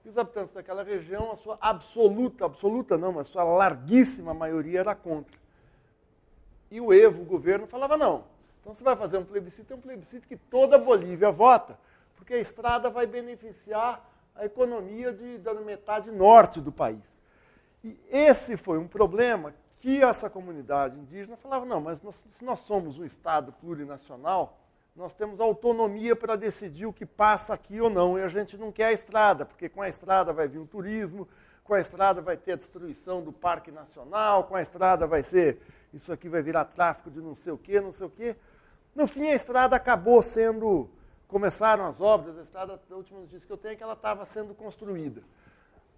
E os habitantes daquela região, a sua absoluta não, mas a sua larguíssima maioria era contra. E o Evo, o governo, falava não. Então você vai fazer um plebiscito, é um plebiscito que toda a Bolívia vota, porque a estrada vai beneficiar a economia da metade norte do país. E esse foi um problema que essa comunidade indígena falava, não, mas se nós somos um Estado plurinacional, nós temos autonomia para decidir o que passa aqui ou não, e a gente não quer a estrada, porque com a estrada vai vir o turismo, com a estrada vai ter a destruição do Parque Nacional, com a estrada vai ser, isso aqui vai virar tráfico de não sei o quê, não sei o quê. No fim, a estrada acabou começaram as obras, a estrada, a última notícia que eu tenho é que ela estava sendo construída.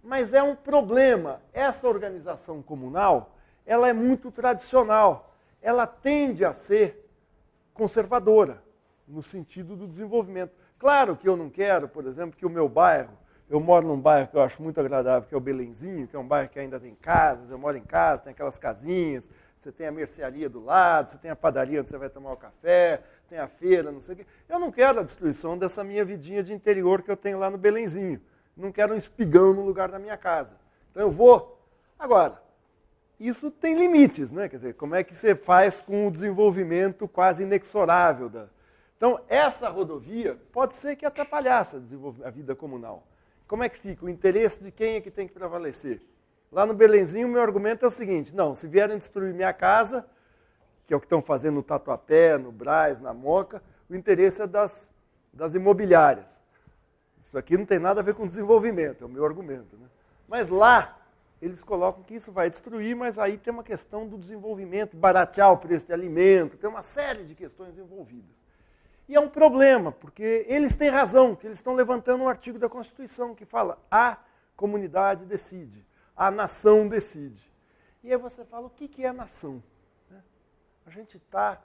Mas é um problema, essa organização comunal, ela é muito tradicional, ela tende a ser conservadora, no sentido do desenvolvimento. Claro que eu não quero, por exemplo, que o meu bairro, eu moro num bairro que eu acho muito agradável, que é o Belenzinho, que é um bairro que ainda tem casas, eu moro em casa, tem aquelas casinhas, você tem a mercearia do lado, você tem a padaria onde você vai tomar o café, tem a feira, não sei o quê. Eu não quero a destruição dessa minha vidinha de interior que eu tenho lá no Belenzinho. Não quero um espigão no lugar da minha casa. Então eu vou. Agora, isso tem limites, né? Quer dizer, como é que você faz com o desenvolvimento quase inexorável Então, essa rodovia pode ser que atrapalhasse a vida comunal. Como é que fica? O interesse de quem é que tem que prevalecer? Lá no Belenzinho, o meu argumento é o seguinte, não, se vierem destruir minha casa, que é o que estão fazendo no Tatuapé, no Brás, na Moca, o interesse é das imobiliárias. Isso aqui não tem nada a ver com desenvolvimento, é o meu argumento, né? Mas lá, eles colocam que isso vai destruir, mas aí tem uma questão do desenvolvimento, baratear o preço de alimento, tem uma série de questões envolvidas. E é um problema, porque eles têm razão, que eles estão levantando um artigo da Constituição que fala: a comunidade decide, a nação decide. E aí você fala, o que é a nação? A gente está,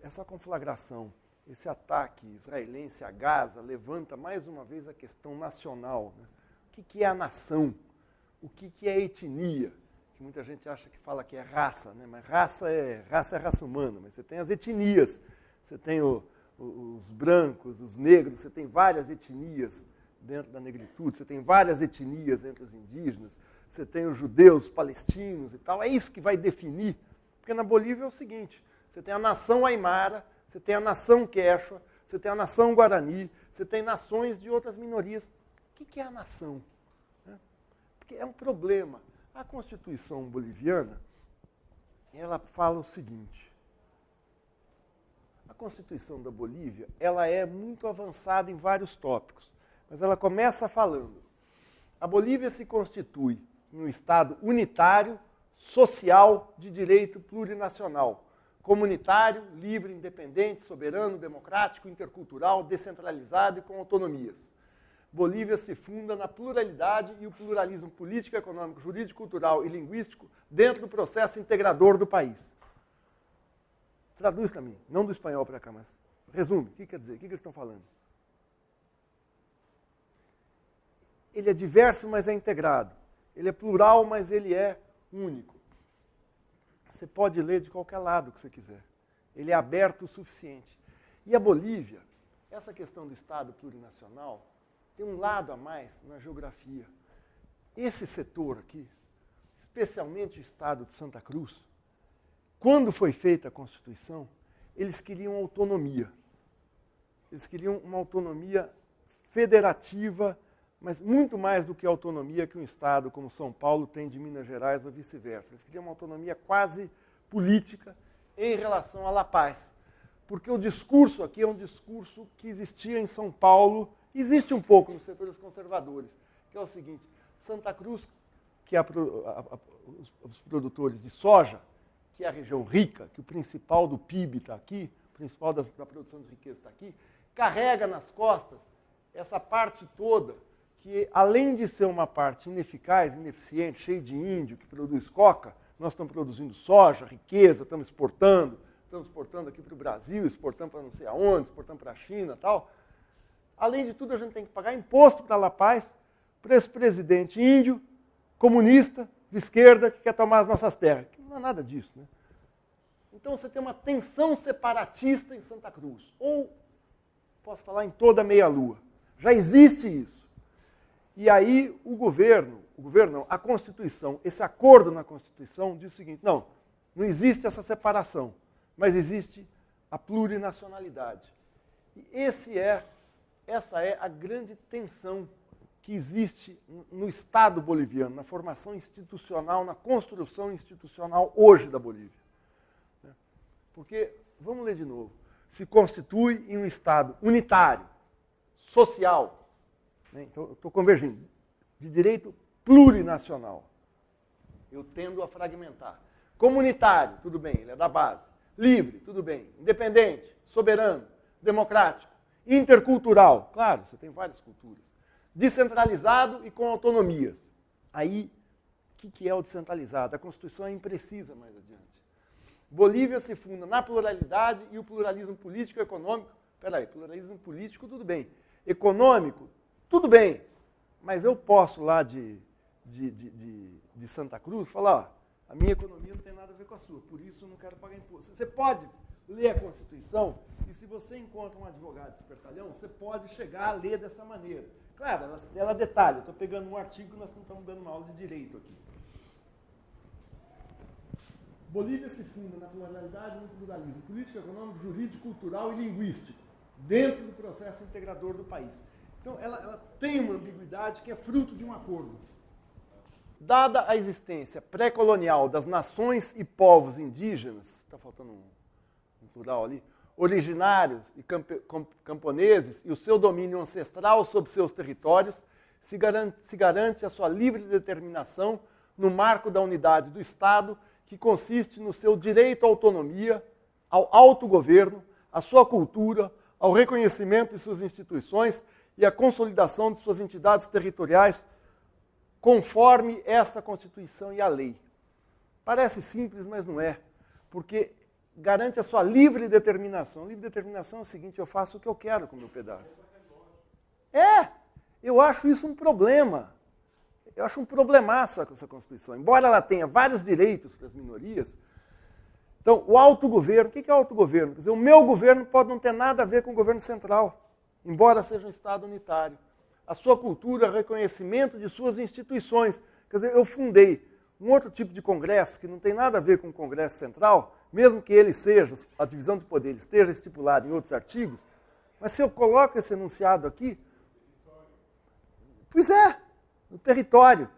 essa conflagração, esse ataque israelense a Gaza levanta mais uma vez a questão nacional. Né? O que é a nação? O que é etnia? Que muita gente acha que fala que é raça, né? Mas raça é raça humana, mas você tem as etnias. Você tem os brancos, os negros, você tem várias etnias dentro da negritude, você tem várias etnias entre os indígenas, você tem os judeus, os palestinos e tal. É isso que vai definir. Porque na Bolívia é o seguinte, você tem a nação aimara, você tem a nação quechua, você tem a nação guarani, você tem nações de outras minorias. O que é a nação? Porque é um problema. A Constituição boliviana, ela fala o seguinte: a Constituição da Bolívia, ela é muito avançada em vários tópicos, mas ela começa falando: a Bolívia se constitui em um Estado unitário, social, de direito plurinacional, comunitário, livre, independente, soberano, democrático, intercultural, descentralizado e com autonomias. Bolívia se funda na pluralidade e o pluralismo político, econômico, jurídico, cultural e linguístico dentro do processo integrador do país. Traduz para mim, não do espanhol para cá, mas resume, o que quer dizer? O que eles estão falando? Ele é diverso, mas é integrado. Ele é plural, mas ele é único. Você pode ler de qualquer lado que você quiser. Ele é aberto o suficiente. E a Bolívia, essa questão do Estado plurinacional, tem um lado a mais na geografia. Esse setor aqui, especialmente o Estado de Santa Cruz, quando foi feita a Constituição, eles queriam autonomia. Eles queriam uma autonomia federativa, mas muito mais do que a autonomia que um Estado como São Paulo tem de Minas Gerais ou vice-versa. Eles queriam uma autonomia quase política em relação à La Paz. Porque o discurso aqui é um discurso que existia em São Paulo, existe um pouco nos setores conservadores, que é o seguinte: Santa Cruz, que é os produtores de soja, que é a região rica, que o principal do PIB está aqui, o principal da produção de riqueza está aqui, carrega nas costas essa parte toda, que além de ser uma parte ineficaz, ineficiente, cheia de índio, que produz coca, nós estamos produzindo soja, riqueza, estamos exportando aqui para o Brasil, exportando para não sei aonde, exportando para a China e tal. Além de tudo, a gente tem que pagar imposto para a La Paz, para esse presidente índio, comunista, de esquerda, que quer tomar as nossas terras. Não é nada disso, né? Então você tem uma tensão separatista em Santa Cruz. Ou, posso falar, em toda a meia-lua. Já existe isso. E aí o governo não, a Constituição, esse acordo na Constituição diz o seguinte: não existe essa separação, mas existe a plurinacionalidade. E essa é a grande tensão que existe no Estado boliviano, na formação institucional, na construção institucional hoje da Bolívia. Porque, vamos ler de novo, se constitui em um Estado unitário, social, né? Então eu estou convergindo, de direito plurinacional. Eu tendo a fragmentar. Comunitário, tudo bem, ele é da base. Livre, tudo bem. Independente, soberano, democrático. Intercultural, claro, você tem várias culturas. Descentralizado e com autonomias. Aí, o que é o descentralizado? A Constituição é imprecisa mais adiante. Bolívia se funda na pluralidade e o pluralismo político e econômico. Peraí, pluralismo político, tudo bem. Econômico, tudo bem. Mas eu posso lá de Santa Cruz falar: ó, a minha economia não tem nada a ver com a sua, por isso eu não quero pagar imposto. Você pode ler a Constituição e, se você encontra um advogado espertalhão, você pode chegar a ler dessa maneira. Claro, ela detalha. Eu estou pegando um artigo que nós não estamos dando uma aula de direito aqui. Bolívia se funda na pluralidade e no pluralismo político, econômico, jurídico, cultural e linguístico, dentro do processo integrador do país. Então, ela tem uma ambiguidade que é fruto de um acordo. Dada a existência pré-colonial das nações e povos indígenas, está faltando um plural ali, originários e camponeses e o seu domínio ancestral sobre seus territórios, se garante a sua livre determinação no marco da unidade do Estado, que consiste no seu direito à autonomia, ao autogoverno, à sua cultura, ao reconhecimento de suas instituições e à consolidação de suas entidades territoriais, conforme esta Constituição e a lei. Parece simples, mas não é, porque garante a sua livre determinação. Livre determinação é o seguinte: eu faço o que eu quero com o meu pedaço. Eu acho isso um problema. Eu acho um problemaço essa Constituição. Embora ela tenha vários direitos para as minorias. Então, o autogoverno, o que é autogoverno? Quer dizer, o meu governo pode não ter nada a ver com o governo central, embora seja um Estado unitário. A sua cultura, reconhecimento de suas instituições. Quer dizer, eu fundei um outro tipo de congresso que não tem nada a ver com o Congresso Central, mesmo que ele seja, a divisão de poderes esteja estipulada em outros artigos, mas se eu coloco esse enunciado aqui, pois é, no território.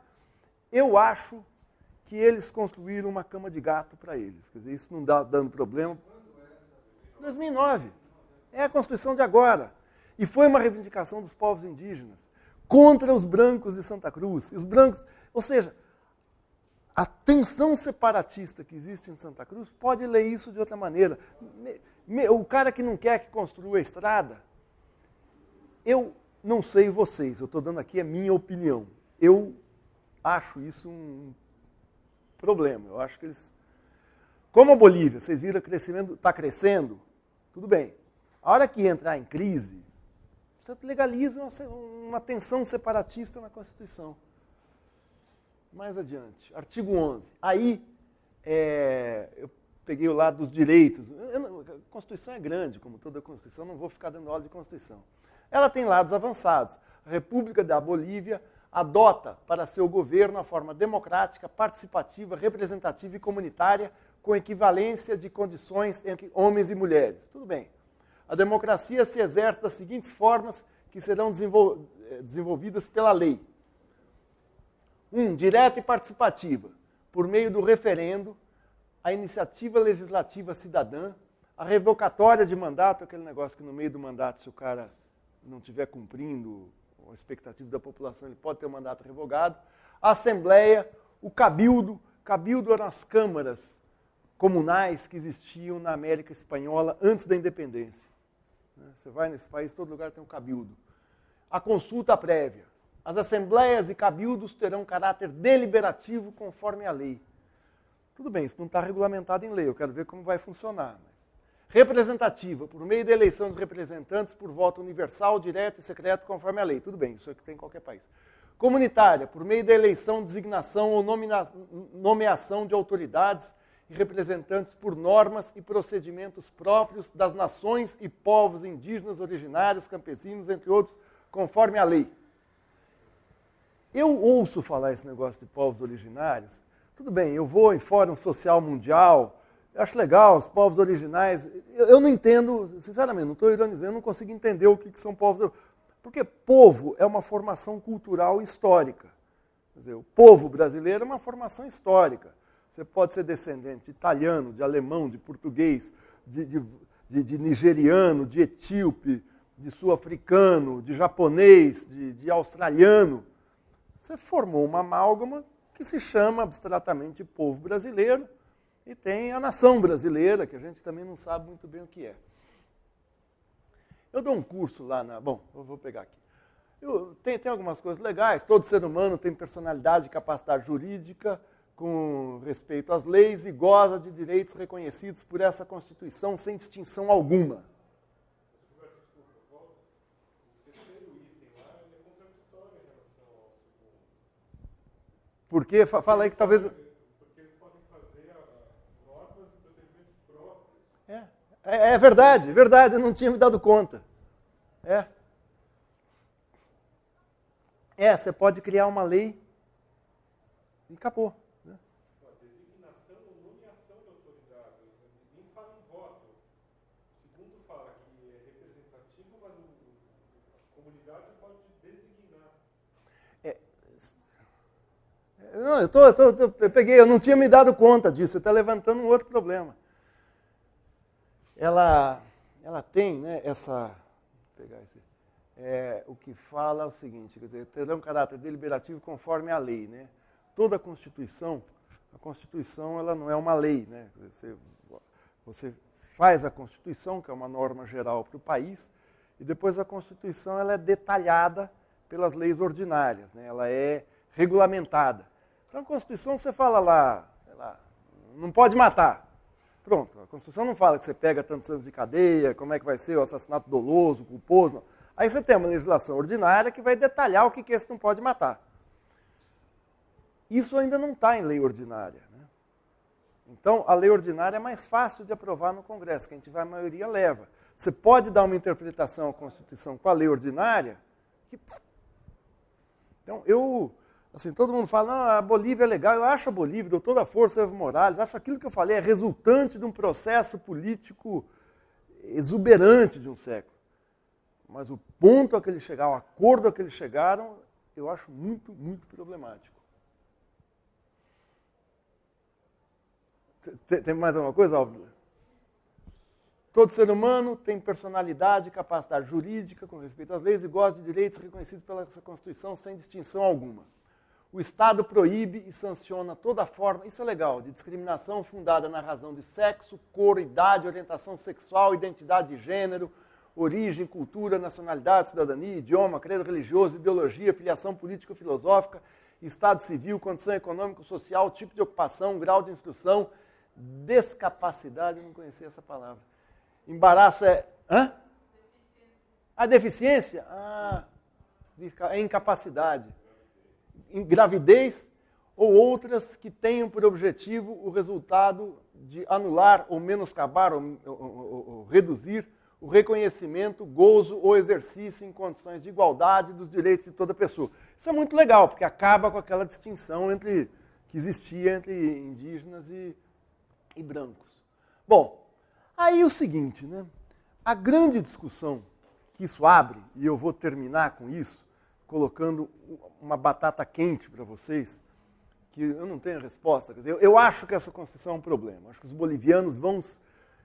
Eu acho que eles construíram uma cama de gato para eles. Quer dizer, isso não dá dando problema. 2009. É a Constituição de agora. E foi uma reivindicação dos povos indígenas contra os brancos de Santa Cruz. Os brancos, ou seja, a tensão separatista que existe em Santa Cruz pode ler isso de outra maneira. O cara que não quer que construa a estrada, eu não sei vocês, eu estou dando aqui a minha opinião. Eu acho isso um problema. Eu acho que eles... Como a Bolívia, vocês viram, está crescendo, tudo bem. A hora que entrar em crise, você legaliza uma tensão separatista na Constituição. Mais adiante, artigo 11. Aí, eu peguei o lado dos direitos. A Constituição é grande, como toda Constituição, não vou ficar dando aula de Constituição. Ela tem lados avançados. A República da Bolívia adota para seu governo a forma democrática, participativa, representativa e comunitária, com equivalência de condições entre homens e mulheres. Tudo bem. A democracia se exerce das seguintes formas que serão desenvolvidas pela lei. 1. Direta e participativa, por meio do referendo, a iniciativa legislativa cidadã, a revocatória de mandato, aquele negócio que no meio do mandato, se o cara não estiver cumprindo a expectativa da população, ele pode ter o mandato revogado, a Assembleia, o Cabildo. Cabildo eram as câmaras comunais que existiam na América Espanhola antes da independência. Você vai nesse país, todo lugar tem um cabildo. A consulta prévia. As assembleias e cabildos terão caráter deliberativo conforme a lei. Tudo bem, isso não está regulamentado em lei, eu quero ver como vai funcionar. Mas... Representativa, por meio da eleição de representantes por voto universal, direto e secreto conforme a lei. Tudo bem, isso é que tem em qualquer país. Comunitária, por meio da eleição, designação ou nomeação de autoridades e representantes por normas e procedimentos próprios das nações e povos indígenas, originários, campesinos, entre outros, conforme a lei. Eu ouço falar esse negócio de povos originários. Tudo bem, eu vou em Fórum Social Mundial, eu acho legal, os povos originais. Eu não entendo, sinceramente, não estou ironizando, eu não consigo entender o que são povos originais. Porque povo é uma formação cultural histórica. Quer dizer, o povo brasileiro é uma formação histórica. Você pode ser descendente de italiano, de alemão, de português, de nigeriano, de etíope, de sul-africano, de japonês, de australiano. Você formou uma amálgama que se chama abstratamente povo brasileiro e tem a nação brasileira, que a gente também não sabe muito bem o que é. Eu dou um curso lá na... Bom, eu vou pegar aqui. Tem algumas coisas legais. Todo ser humano tem personalidade e capacidade jurídica com respeito às leis e goza de direitos reconhecidos por essa Constituição sem distinção alguma. Por quê? Fala aí que talvez... Porque eles podem fazer normas de procedimentos próprios. É verdade, eu não tinha me dado conta. Você pode criar uma lei e acabou. Né? A designação ou nomeação de autoridades, nem fala em voto. O segundo fala que é representativo, mas a comunidade pode designar. Não, eu peguei, eu não tinha me dado conta disso, você está levantando um outro problema. ela tem, né, essa... Vou pegar esse, o que fala é o seguinte, quer dizer, terá um caráter deliberativo conforme a lei, né? Toda a Constituição ela não é uma lei, né? Você faz a Constituição, que é uma norma geral para o país, e depois a Constituição ela é detalhada pelas leis ordinárias, né? Ela é regulamentada. Então, a Constituição, você fala lá, sei lá, não pode matar. Pronto, a Constituição não fala que você pega tantos anos de cadeia, como é que vai ser o assassinato doloso, culposo, não. Aí você tem uma legislação ordinária que vai detalhar o que esse não pode matar. Isso ainda não está em lei ordinária, né? Então, a lei ordinária é mais fácil de aprovar no Congresso. Quem tiver a maioria leva. Você pode dar uma interpretação à Constituição com a lei ordinária que... Então, assim, todo mundo fala, não, a Bolívia é legal, eu acho a Bolívia, doutor da Força Evo Morales, acho aquilo que eu falei é resultante de um processo político exuberante de um século. Mas o ponto a que eles chegaram, o acordo a que eles chegaram, eu acho muito, muito problemático. Tem mais alguma coisa, Álvaro? Todo ser humano tem personalidade e capacidade jurídica com respeito às leis e goza de direitos reconhecidos pela Constituição sem distinção alguma. O Estado proíbe e sanciona toda forma, isso é legal, de discriminação fundada na razão de sexo, cor, idade, orientação sexual, identidade de gênero, origem, cultura, nacionalidade, cidadania, idioma, credo religioso, ideologia, filiação político-filosófica, estado civil, condição econômico-social, tipo de ocupação, grau de instrução, descapacidade, eu não conhecia essa palavra. Embaraço é... Hã? A deficiência? É incapacidade. Gravidez ou outras que tenham por objetivo o resultado de anular ou menoscabar ou reduzir o reconhecimento, gozo ou exercício em condições de igualdade dos direitos de toda pessoa. Isso é muito legal, porque acaba com aquela distinção que existia entre indígenas e brancos. Bom, aí o seguinte, né? A grande discussão que isso abre, e eu vou terminar com isso, colocando uma batata quente para vocês, que eu não tenho resposta. Quer dizer, eu acho que essa Constituição é um problema. Acho que os bolivianos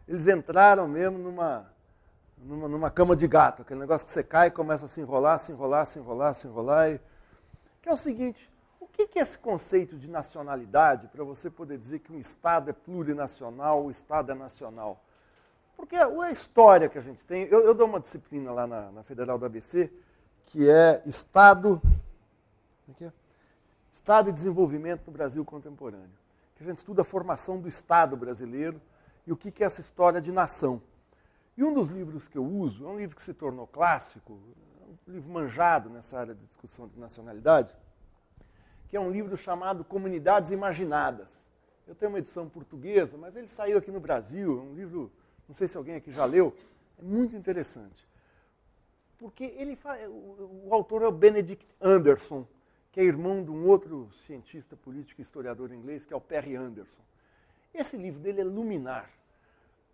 eles entraram mesmo numa cama de gato, aquele negócio que você cai e começa a se enrolar, que é o seguinte, o que é esse conceito de nacionalidade para você poder dizer que um Estado é plurinacional, o Estado é nacional? Porque a história que a gente tem, eu dou uma disciplina lá na Federal do ABC, que é Estado e Desenvolvimento no Brasil Contemporâneo, que a gente estuda a formação do Estado brasileiro e o que é essa história de nação. E um dos livros que eu uso, é um livro que se tornou clássico, um livro manjado nessa área de discussão de nacionalidade, que é um livro chamado Comunidades Imaginadas. Eu tenho uma edição portuguesa, mas ele saiu aqui no Brasil, é um livro, não sei se alguém aqui já leu, é muito interessante. Porque o autor é o Benedict Anderson, que é irmão de um outro cientista político e historiador inglês, que é o Perry Anderson. Esse livro dele é luminar,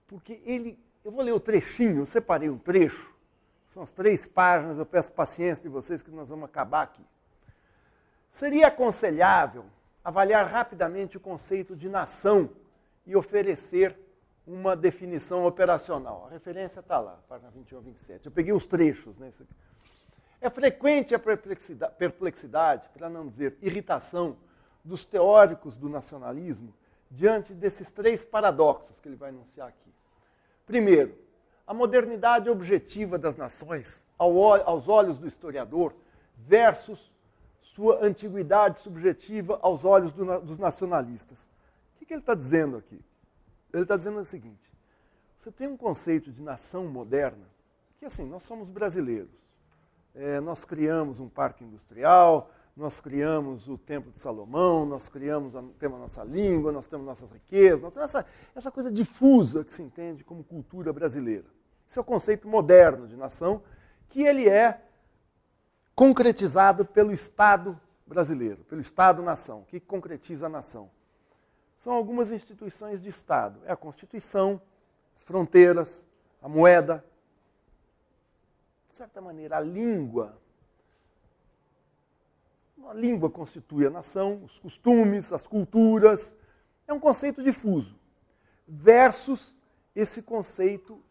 porque eu vou ler o trechinho, eu separei um trecho, são as 3 páginas, eu peço paciência de vocês que nós vamos acabar aqui. Seria aconselhável avaliar rapidamente o conceito de nação e oferecer uma definição operacional. A referência está lá, página 21 a 27. Eu peguei os trechos, né? Isso aqui. É frequente a perplexidade, para não dizer irritação, dos teóricos do nacionalismo diante desses 3 paradoxos que ele vai enunciar aqui. Primeiro, a modernidade objetiva das nações, aos olhos do historiador, versus sua antiguidade subjetiva aos olhos dos nacionalistas. O que ele está dizendo aqui? Ele está dizendo o seguinte, você tem um conceito de nação moderna, que assim, nós somos brasileiros. Nós criamos um parque industrial, nós criamos o Templo de Salomão, nós temos a nossa língua, nós temos nossas riquezas, nós temos essa coisa difusa que se entende como cultura brasileira. Esse é o conceito moderno de nação, que ele é concretizado pelo Estado brasileiro, pelo Estado-nação. O que concretiza a nação? São algumas instituições de Estado. É a Constituição, as fronteiras, a moeda. De certa maneira, a língua constitui a nação, os costumes, as culturas. É um conceito difuso. Versus esse conceito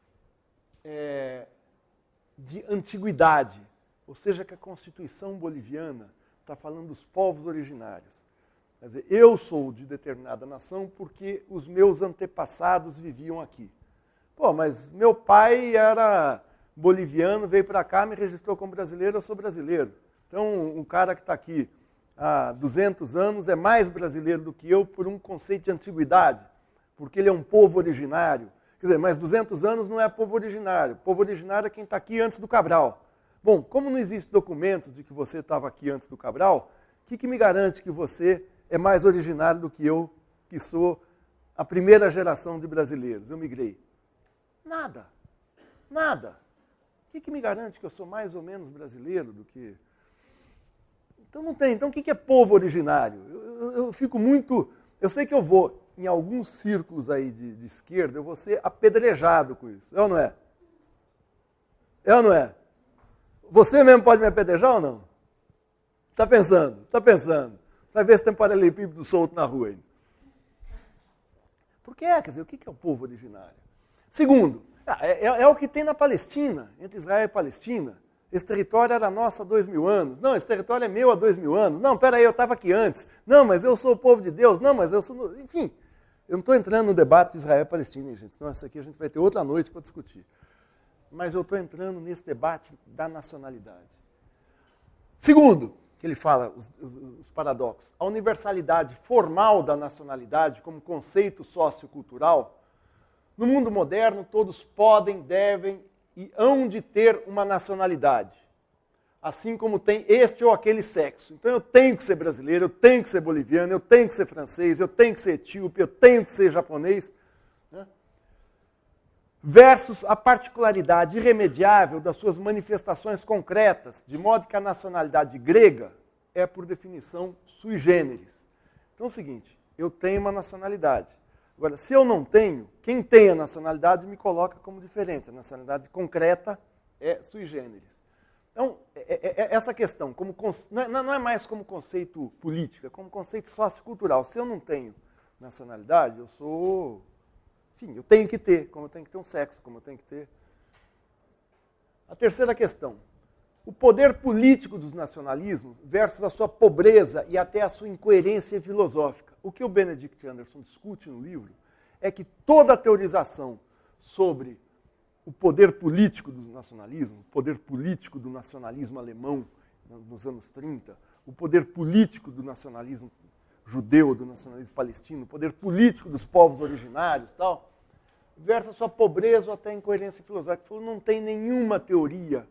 de antiguidade, ou seja, que a Constituição boliviana está falando dos povos originários. Quer dizer, eu sou de determinada nação porque os meus antepassados viviam aqui. Pô, mas meu pai era boliviano, veio para cá, me registrou como brasileiro, eu sou brasileiro. Então, um cara que está aqui há 200 anos é mais brasileiro do que eu por um conceito de antiguidade, porque ele é um povo originário. Quer dizer, mas 200 anos não é povo originário. Povo originário é quem está aqui antes do Cabral. Bom, como não existem documentos de que você estava aqui antes do Cabral, o que me garante que você é mais originário do que eu, que sou a primeira geração de brasileiros? Eu migrei. Nada. Nada. O que me garante que eu sou mais ou menos brasileiro do que... Então não tem. Então o que é povo originário? Eu fico muito... Eu sei que eu vou, em alguns círculos aí de esquerda, eu vou ser apedrejado com isso. É ou não é? É ou não é? Você mesmo pode me apedrejar ou não? Está pensando, está pensando. Vai ver se tem paralelepípedo solto na rua aí. Por que quer dizer, o que é o povo originário? Segundo, é o que tem na Palestina, entre Israel e Palestina. Esse território era nosso há 2000 anos. Não, esse território é meu há 2000 anos. Não, peraí, eu estava aqui antes. Não, mas eu sou o povo de Deus. Não, mas eu sou... Enfim, eu não estou entrando no debate de Israel e Palestina, gente. Senão isso aqui a gente vai ter outra noite para discutir. Mas eu estou entrando nesse debate da nacionalidade. Segundo, que ele fala, os paradoxos, a universalidade formal da nacionalidade como conceito sociocultural, no mundo moderno todos podem, devem e hão de ter uma nacionalidade, assim como tem este ou aquele sexo. Então eu tenho que ser brasileiro, eu tenho que ser boliviano, eu tenho que ser francês, eu tenho que ser etíope, eu tenho que ser japonês, né? Versus a particularidade irremediável das suas manifestações concretas, de modo que a nacionalidade grega é, por definição, sui generis. Então é o seguinte, eu tenho uma nacionalidade. Agora, se eu não tenho, quem tem a nacionalidade me coloca como diferente. A nacionalidade concreta é sui generis. Então, essa questão não é mais como conceito político, é como conceito sociocultural. Se eu não tenho nacionalidade, eu sou... Enfim, eu tenho que ter, como eu tenho que ter um sexo, como eu tenho que ter... A terceira questão. O poder político dos nacionalismos versus a sua pobreza e até a sua incoerência filosófica. O que o Benedict Anderson discute no livro é que toda a teorização sobre o poder político do nacionalismo, o poder político do nacionalismo alemão nos anos 30, o poder político do nacionalismo judeu, do nacionalismo palestino, o poder político dos povos originários, tal, versus a sua pobreza ou até a incoerência filosófica. Não tem nenhuma teoria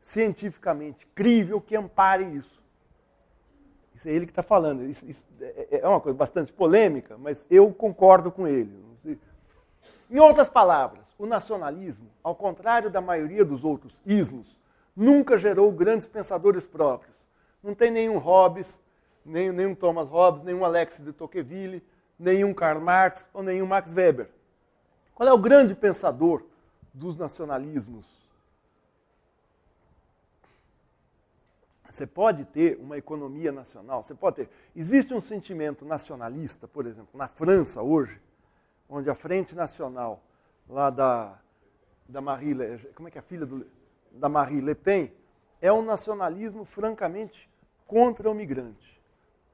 cientificamente crível que ampare isso. Isso é ele que está falando. Isso é uma coisa bastante polêmica, mas eu concordo com ele. Em outras palavras, o nacionalismo, ao contrário da maioria dos outros ismos, nunca gerou grandes pensadores próprios. Não tem nenhum Hobbes, nenhum Thomas Hobbes, nenhum Alexis de Tocqueville, nenhum Karl Marx ou nenhum Max Weber. Qual é o grande pensador dos nacionalismos? Você pode ter uma economia nacional, você pode ter... Existe um sentimento nacionalista, por exemplo, na França hoje, onde a Frente Nacional, lá da Marie... Como é que é a filha da Marie Le Pen? É um nacionalismo francamente contra o migrante,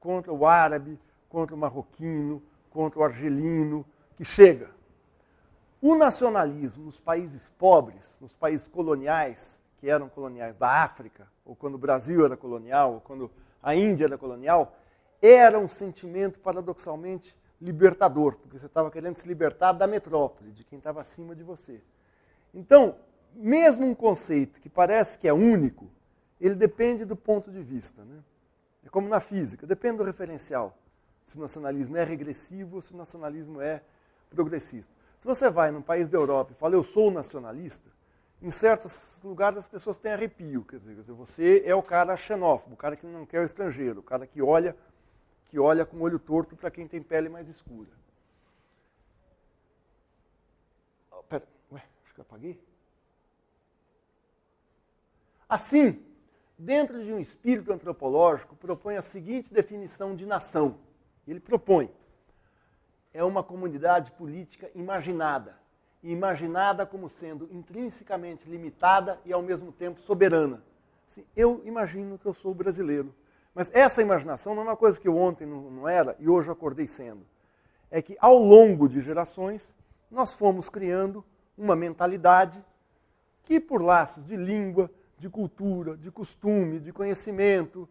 contra o árabe, contra o marroquino, contra o argelino, que chega. O nacionalismo nos países pobres, nos países coloniais, que eram coloniais da África, ou quando o Brasil era colonial, ou quando a Índia era colonial, era um sentimento paradoxalmente libertador, porque você estava querendo se libertar da metrópole, de quem estava acima de você. Então, mesmo um conceito que parece que é único, ele depende do ponto de vista, né? É como na física, depende do referencial. Se o nacionalismo é regressivo ou se o nacionalismo é progressista. Se você vai num país da Europa e fala, eu sou nacionalista, em certos lugares as pessoas têm arrepio. Quer dizer, você é o cara xenófobo, o cara que não quer o estrangeiro, o cara que olha com o olho torto para quem tem pele mais escura. Pera, acho que eu apaguei. Assim, dentro de um espírito antropológico, propõe a seguinte definição de nação. Ele propõe: é uma comunidade política imaginada, e imaginada como sendo intrinsecamente limitada e, ao mesmo tempo, soberana. Assim, eu imagino que eu sou brasileiro. Mas essa imaginação não é uma coisa que eu ontem não era e hoje eu acordei sendo. É que, ao longo de gerações, nós fomos criando uma mentalidade que, por laços de língua, de cultura, de costume, de conhecimento,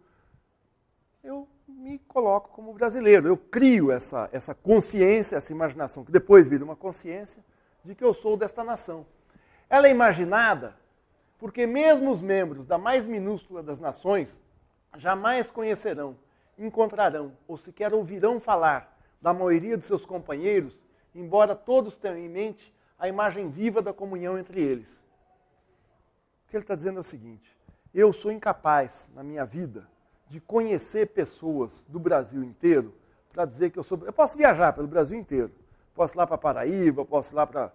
eu me coloco como brasileiro. Eu crio essa consciência, essa imaginação, que depois vira uma consciência, de que eu sou desta nação. Ela é imaginada porque mesmo os membros da mais minúscula das nações jamais conhecerão, encontrarão ou sequer ouvirão falar da maioria de seus companheiros, embora todos tenham em mente a imagem viva da comunhão entre eles. O que ele está dizendo é o seguinte: eu sou incapaz, na minha vida, de conhecer pessoas do Brasil inteiro para dizer que eu sou... Eu posso viajar pelo Brasil inteiro. Posso ir lá para Paraíba, posso ir lá para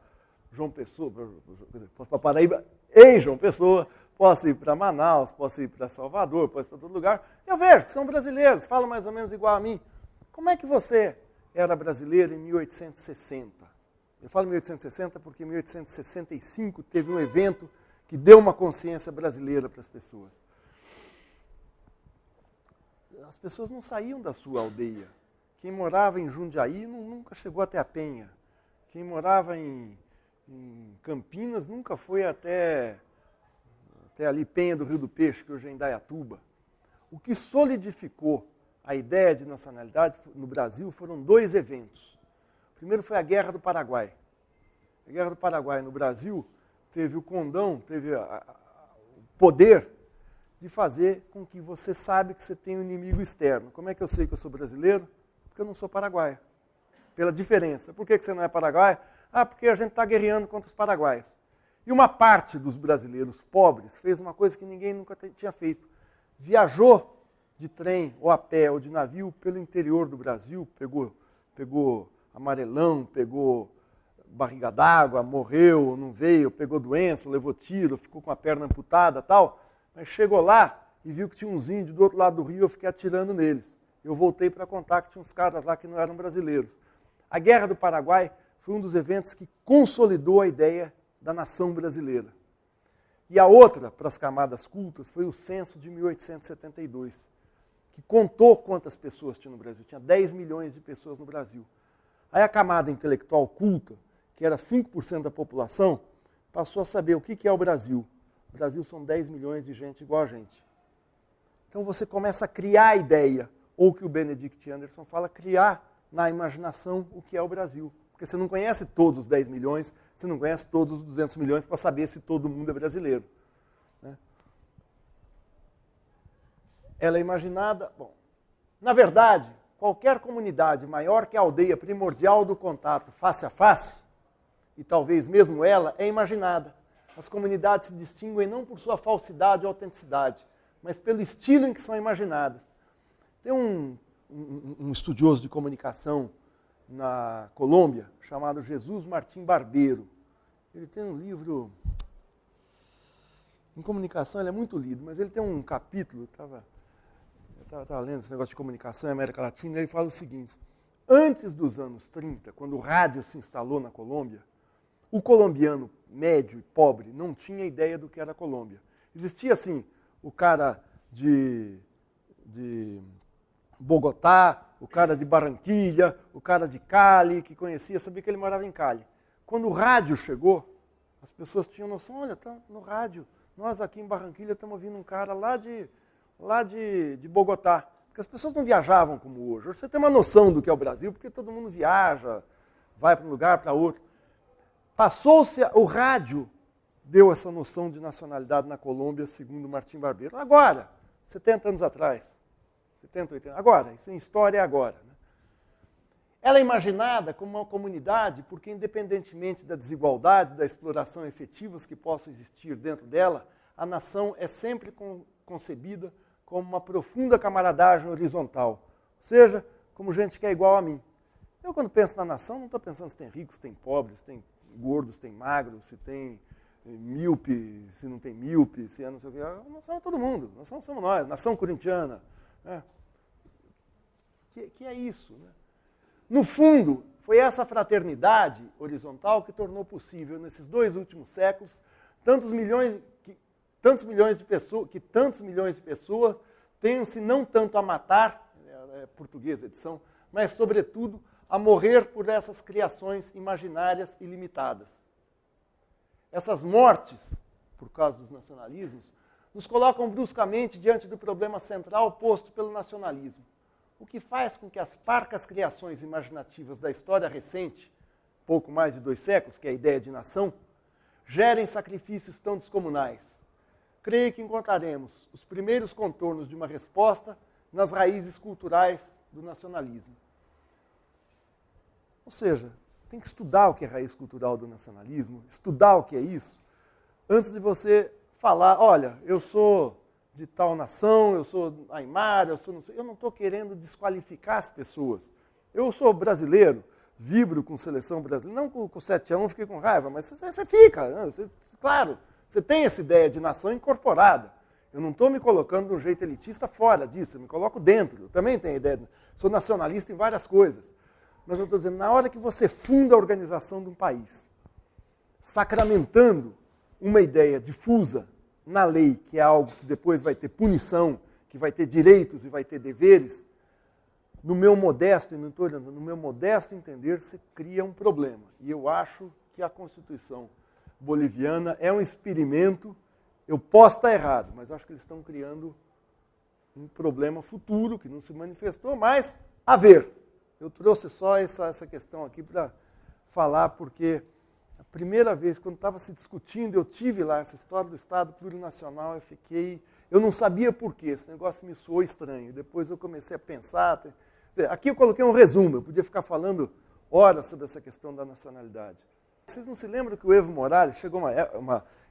João Pessoa, posso ir para Paraíba em João Pessoa, posso ir para Manaus, posso ir para Salvador, posso ir para todo lugar. Eu vejo que são brasileiros, falam mais ou menos igual a mim. Como é que você era brasileiro em 1860? Eu falo 1860 porque em 1865 teve um evento que deu uma consciência brasileira para as pessoas. As pessoas não saíam da sua aldeia. Quem morava em Jundiaí nunca chegou até a Penha. Quem morava em Campinas nunca foi até ali Penha do Rio do Peixe, que hoje é Indaiatuba. O que solidificou a ideia de nacionalidade no Brasil foram dois eventos. O primeiro foi a Guerra do Paraguai. A Guerra do Paraguai no Brasil teve o condão, teve o poder de fazer com que você sabe que você tem um inimigo externo. Como é que eu sei que eu sou brasileiro? Porque eu não sou paraguaio. Pela diferença. Por que você não é paraguaio? Porque a gente está guerreando contra os paraguaios. E uma parte dos brasileiros pobres fez uma coisa que ninguém nunca tinha feito. Viajou de trem, ou a pé, ou de navio pelo interior do Brasil, pegou amarelão, pegou barriga d'água, morreu, não veio, pegou doença, levou tiro, ficou com a perna amputada e tal. Mas chegou lá e viu que tinha uns índios do outro lado do rio, eu fiquei atirando neles. Eu voltei para contar que tinha uns caras lá que não eram brasileiros. A Guerra do Paraguai foi um dos eventos que consolidou a ideia da nação brasileira. E a outra, para as camadas cultas, foi o censo de 1872, que contou quantas pessoas tinha no Brasil. Tinha 10 milhões de pessoas no Brasil. Aí a camada intelectual culta, que era 5% da população, passou a saber o que é o Brasil. O Brasil são 10 milhões de gente igual a gente. Então você começa a criar a ideia, ou que o Benedict Anderson fala, criar na imaginação o que é o Brasil. Porque você não conhece todos os 10 milhões, você não conhece todos os 200 milhões para saber se todo mundo é brasileiro. Né? Ela é imaginada... Bom, na verdade, qualquer comunidade maior que a aldeia primordial do contato face a face, e talvez mesmo ela, é imaginada. As comunidades se distinguem não por sua falsidade ou autenticidade, mas pelo estilo em que são imaginadas. Tem um estudioso de comunicação na Colômbia, chamado Jesus Martim Barbeiro. Ele tem um livro... Em comunicação ele é muito lido, mas ele tem um capítulo, eu estava lendo esse negócio de comunicação em América Latina, e ele fala o seguinte: antes dos anos 30, quando o rádio se instalou na Colômbia, o colombiano médio e pobre não tinha ideia do que era a Colômbia. Existia, assim, o cara de Bogotá, o cara de Barranquilla, o cara de Cali, que conhecia, sabia que ele morava em Cali. Quando o rádio chegou, as pessoas tinham noção, olha, está no rádio, nós aqui em Barranquilla estamos ouvindo um cara lá de Bogotá. Porque as pessoas não viajavam como hoje. Hoje você tem uma noção do que é o Brasil, porque todo mundo viaja, vai para um lugar, para outro. Passou-se, o rádio deu essa noção de nacionalidade na Colômbia, segundo Martim Barbeiro. Agora, 70 anos atrás, 70, 80, agora, isso em história é agora. Né? Ela é imaginada como uma comunidade porque, independentemente da desigualdade, da exploração efetivas que possam existir dentro dela, a nação é sempre concebida como uma profunda camaradagem horizontal, ou seja, como gente que é igual a mim. Eu, quando penso na nação, não estou pensando se tem ricos, se tem pobres, se tem gordos, se tem magros, se tem míope, se não tem míope, se é não sei o quê. A nação é todo mundo, a nação somos nós, nação corintiana. Né? Que é isso. Né? No fundo, foi essa fraternidade horizontal que tornou possível, nesses 2 últimos séculos, tantos milhões de pessoas tenham-se não tanto a matar, português edição, mas, sobretudo, a morrer por essas criações imaginárias e limitadas. Essas mortes, por causa dos nacionalismos, nos colocam bruscamente diante do problema central posto pelo nacionalismo, o que faz com que as parcas criações imaginativas da história recente, pouco mais de 2 séculos, que é a ideia de nação, gerem sacrifícios tão descomunais. Creio que encontraremos os primeiros contornos de uma resposta nas raízes culturais do nacionalismo. Ou seja, tem que estudar o que é raiz cultural do nacionalismo, estudar o que é isso, antes de você falar, olha, eu sou de tal nação, eu sou aimara, eu não estou querendo desqualificar as pessoas. Eu sou brasileiro, vibro com seleção brasileira, não com 7-1, fiquei com raiva, mas você fica, né? Claro, você tem essa ideia de nação incorporada. Eu não estou me colocando de um jeito elitista fora disso, eu me coloco dentro. Eu também tenho ideia, sou nacionalista em várias coisas. Mas eu estou dizendo, na hora que você funda a organização de um país, sacramentando uma ideia difusa na lei, que é algo que depois vai ter punição, que vai ter direitos e vai ter deveres, no meu modesto entender, se cria um problema. E eu acho que a Constituição boliviana é um experimento, eu posso estar errado, mas acho que eles estão criando um problema futuro, que não se manifestou, mas a ver. Eu trouxe só essa questão aqui para falar, porque a primeira vez, quando estava se discutindo, eu tive lá essa história do Estado plurinacional, eu não sabia por quê, esse negócio me soou estranho. Depois eu comecei a pensar. Aqui eu coloquei um resumo, eu podia ficar falando horas sobre essa questão da nacionalidade. Vocês não se lembram que o Evo Morales, chegou em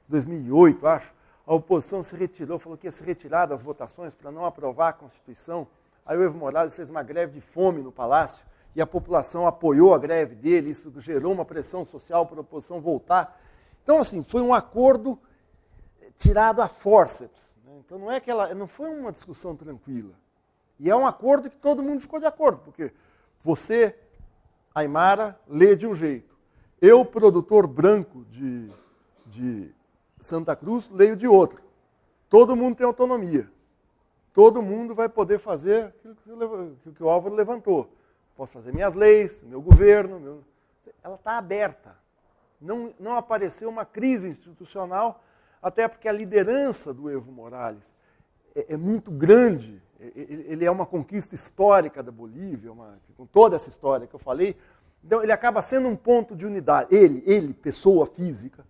2008, acho, a oposição se retirou, falou que ia se retirar das votações para não aprovar a Constituição. Aí o Evo Morales fez uma greve de fome no Palácio e a população apoiou a greve dele, isso gerou uma pressão social para a oposição voltar. Então, assim, foi um acordo tirado a fórceps. Né? Então, não foi uma discussão tranquila. E é um acordo que todo mundo ficou de acordo, porque você, aimara, lê de um jeito. Eu, produtor branco de Santa Cruz, leio de outro. Todo mundo tem autonomia. Todo mundo vai poder fazer aquilo que o Álvaro levantou. Posso fazer minhas leis, meu governo. Ela está aberta. Não apareceu uma crise institucional, até porque a liderança do Evo Morales é muito grande. Ele é uma conquista histórica da Bolívia, com toda essa história que eu falei. Então, ele acaba sendo um ponto de unidade. Ele, pessoa física,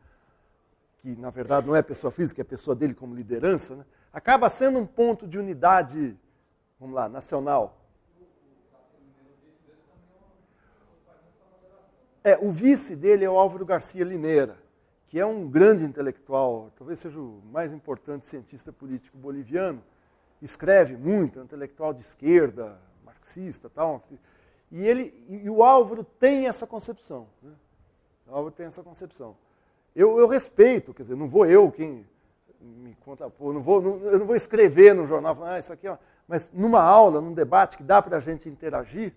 que na verdade não é pessoa física, é pessoa dele como liderança, né? Acaba sendo um ponto de unidade, vamos lá, nacional. O vice dele é o Álvaro Garcia Linera, que é um grande intelectual, talvez seja o mais importante cientista político boliviano, escreve muito, é um intelectual de esquerda, marxista, tal. E o Álvaro tem essa concepção. Né? O Álvaro tem essa concepção. Eu respeito, quer dizer, não vou eu quem me contrapor, eu não vou escrever no jornal, isso aqui, ó, mas numa aula, num debate que dá para a gente interagir,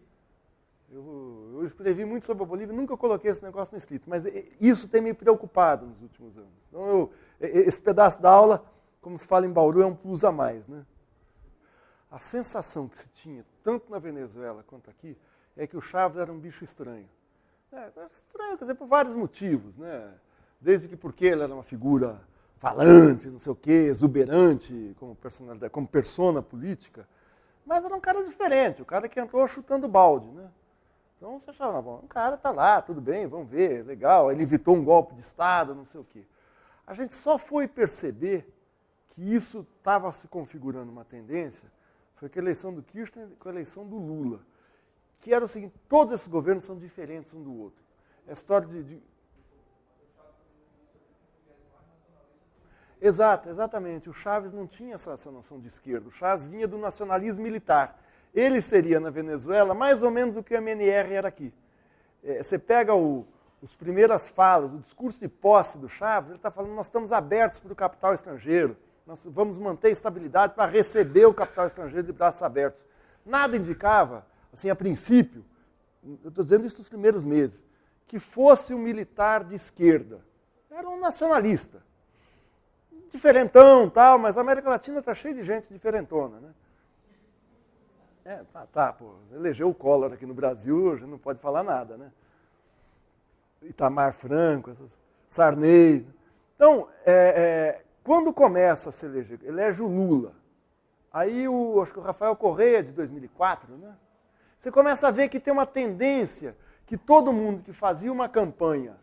eu escrevi muito sobre a Bolívia, nunca coloquei esse negócio no escrito, mas isso tem me preocupado nos últimos anos. Então, esse pedaço da aula, como se fala em Bauru, é um plus a mais. Né? A sensação que se tinha, tanto na Venezuela quanto aqui, é que o Chávez era um bicho estranho. Estranho, quer dizer, por vários motivos, né? Desde que porque ele era uma figura falante, não sei o quê, exuberante, como personalidade, como persona política, mas era um cara diferente, o cara que entrou chutando balde, né? Então você achava, bom, o cara está lá, tudo bem, vamos ver, legal, ele evitou um golpe de Estado, não sei o quê. A gente só foi perceber que isso estava se configurando uma tendência, foi com a eleição do Kirchner e com a eleição do Lula, que era o seguinte, todos esses governos são diferentes um do outro. É a história Exatamente. O Chávez não tinha essa noção de esquerda. O Chávez vinha do nacionalismo militar. Ele seria, na Venezuela, mais ou menos o que o MNR era aqui. Você pega as primeiras falas, o discurso de posse do Chávez, ele está falando, nós estamos abertos para o capital estrangeiro, nós vamos manter estabilidade para receber o capital estrangeiro de braços abertos. Nada indicava, assim, a princípio, eu estou dizendo isso nos primeiros meses, que fosse um militar de esquerda. Era um nacionalista. Diferentão, tal, mas a América Latina está cheia de gente diferentona, né? Pô, elegeu o Collor aqui no Brasil, a gente não pode falar nada, né? Itamar Franco, Sarney. Então, quando começa a se eleger, elege o Lula. Aí, acho que o Rafael Correa, de 2004, né? Você começa a ver que tem uma tendência que todo mundo que fazia uma campanha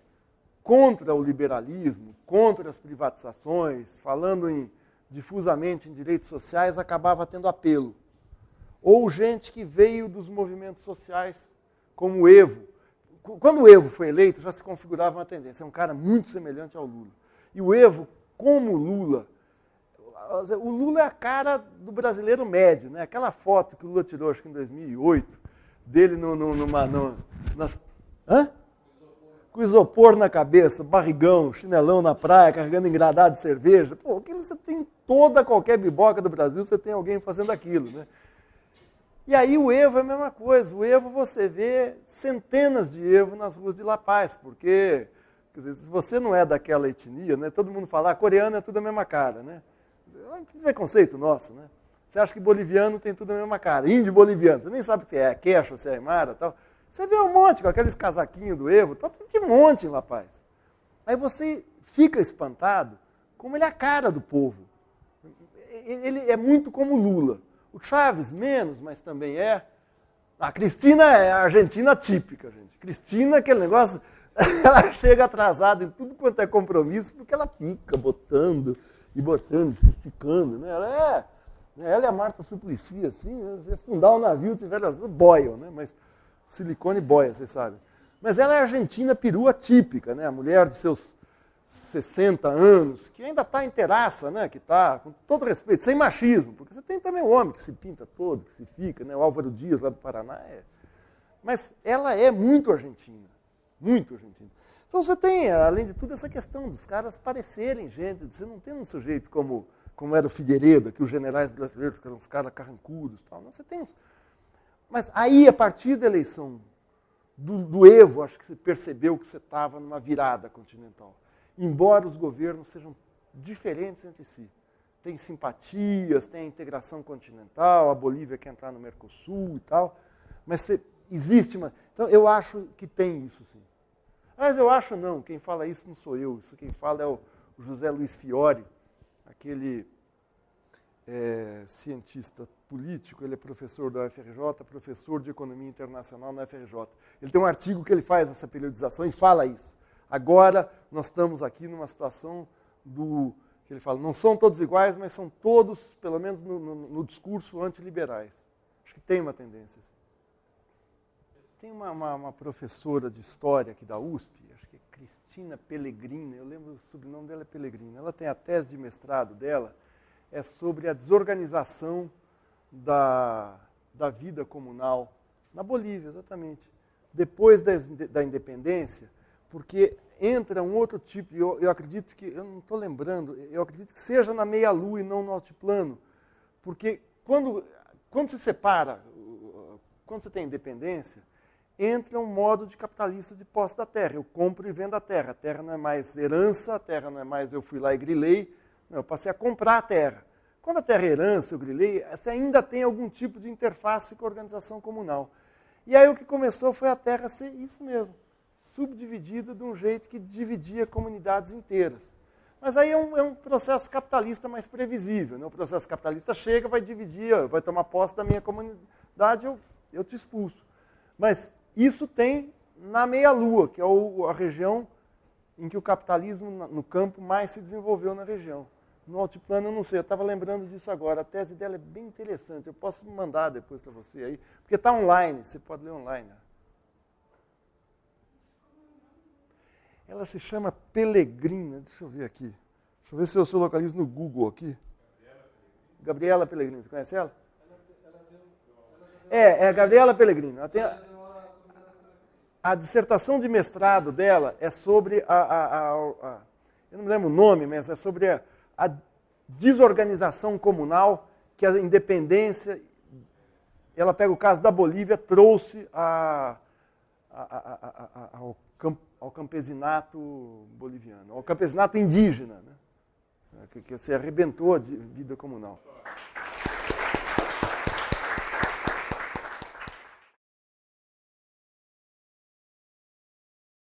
contra o liberalismo, contra as privatizações, falando difusamente em direitos sociais, acabava tendo apelo. Ou gente que veio dos movimentos sociais, como o Evo. Quando o Evo foi eleito, já se configurava uma tendência. É um cara muito semelhante ao Lula. E o Evo, como o Lula é a cara do brasileiro médio, né? Aquela foto que o Lula tirou, acho que em 2008, dele com isopor na cabeça, barrigão, chinelão na praia, carregando engradado de cerveja. Pô, aquilo você tem qualquer biboca do Brasil, você tem alguém fazendo aquilo, né? E aí o Evo é a mesma coisa. O Evo, você vê centenas de Evo nas ruas de La Paz, porque, quer dizer, se você não é daquela etnia, né, todo mundo fala, coreano é tudo a mesma cara, né? É um preconceito nosso, né? Você acha que boliviano tem tudo a mesma cara, índio boliviano, você nem sabe se é quechua, se é aimara e tal. Você vê um monte com aqueles casaquinhos do Evo, tem de monte em La Paz. Aí você fica espantado como ele é a cara do povo. Ele é muito como Lula. O Chaves menos, mas também é. A Cristina é a argentina típica, gente. Cristina, aquele negócio, ela chega atrasada em tudo quanto é compromisso, porque ela fica botando, esticando, né? Ela é a Marta Suplicy, assim, você fundar um navio, tiver as boiam, né? Mas silicone boia, vocês sabem. Mas ela é a argentina perua típica, né? A mulher de seus 60 anos, que ainda está inteiraça, né? Que está, com todo respeito, sem machismo, porque você tem também o homem que se pinta todo, que se fica, né? O Álvaro Dias, lá do Paraná. Mas ela é muito argentina, muito argentina. Então você tem, além de tudo, essa questão dos caras parecerem gente, você não tem um sujeito como era o Figueiredo, que os generais brasileiros, que eram uns caras carrancudos, tal. Não, você tem uns... Mas aí, a partir da eleição do Evo, acho que você percebeu que você estava numa virada continental. Embora os governos sejam diferentes entre si. Tem simpatias, tem a integração continental, a Bolívia quer entrar no Mercosul e tal, mas existe uma... Então, eu acho que tem isso, sim. Mas eu acho não, quem fala isso não sou eu, isso quem fala é o José Luiz Fiori, aquele cientista político, ele é professor da UFRJ, professor de Economia Internacional na UFRJ. Ele tem um artigo que ele faz essa periodização e fala isso. Agora, nós estamos aqui numa situação que ele fala, não são todos iguais, mas são todos, pelo menos no discurso, antiliberais. Acho que tem uma tendência assim. Tem uma professora de História aqui da USP, acho que é Cristina Pellegrini, eu lembro o sobrenome dela é Pellegrini, ela tem a tese de mestrado dela, é sobre a desorganização da vida comunal na Bolívia, exatamente. Depois da independência, porque entra um outro tipo, eu acredito que, eu não estou lembrando, eu acredito que seja na meia-lua e não no altiplano, porque quando se separa, quando você tem independência, entra um modo de capitalista de posse da terra. Eu compro e vendo a terra não é mais herança, a terra não é mais eu fui lá e grilei, não, eu passei a comprar a terra. Quando a terra é herança, eu grilei, você ainda tem algum tipo de interface com a organização comunal. E aí o que começou foi a terra ser isso mesmo, subdividida de um jeito que dividia comunidades inteiras. Mas aí é um processo capitalista mais previsível. Né? O processo capitalista chega, vai dividir, vai tomar posse da minha comunidade, eu te expulso. Mas isso tem na meia-lua, que é a região em que o capitalismo no campo mais se desenvolveu na região. No altiplano eu não sei, eu estava lembrando disso agora. A tese dela é bem interessante, eu posso mandar depois para você aí, porque está online, você pode ler online. Ela se chama Pellegrina, deixa eu ver aqui. Deixa eu ver se eu localizo no Google aqui. Gabriela Pellegrina, você conhece ela? É a Gabriela Pellegrina. Ela tem a dissertação de mestrado dela é sobre eu não me lembro o nome, mas é sobre a desorganização comunal que a independência, ela pega o caso da Bolívia, trouxe ao campesinato boliviano, ao campesinato indígena, né? Que se arrebentou de vida comunal.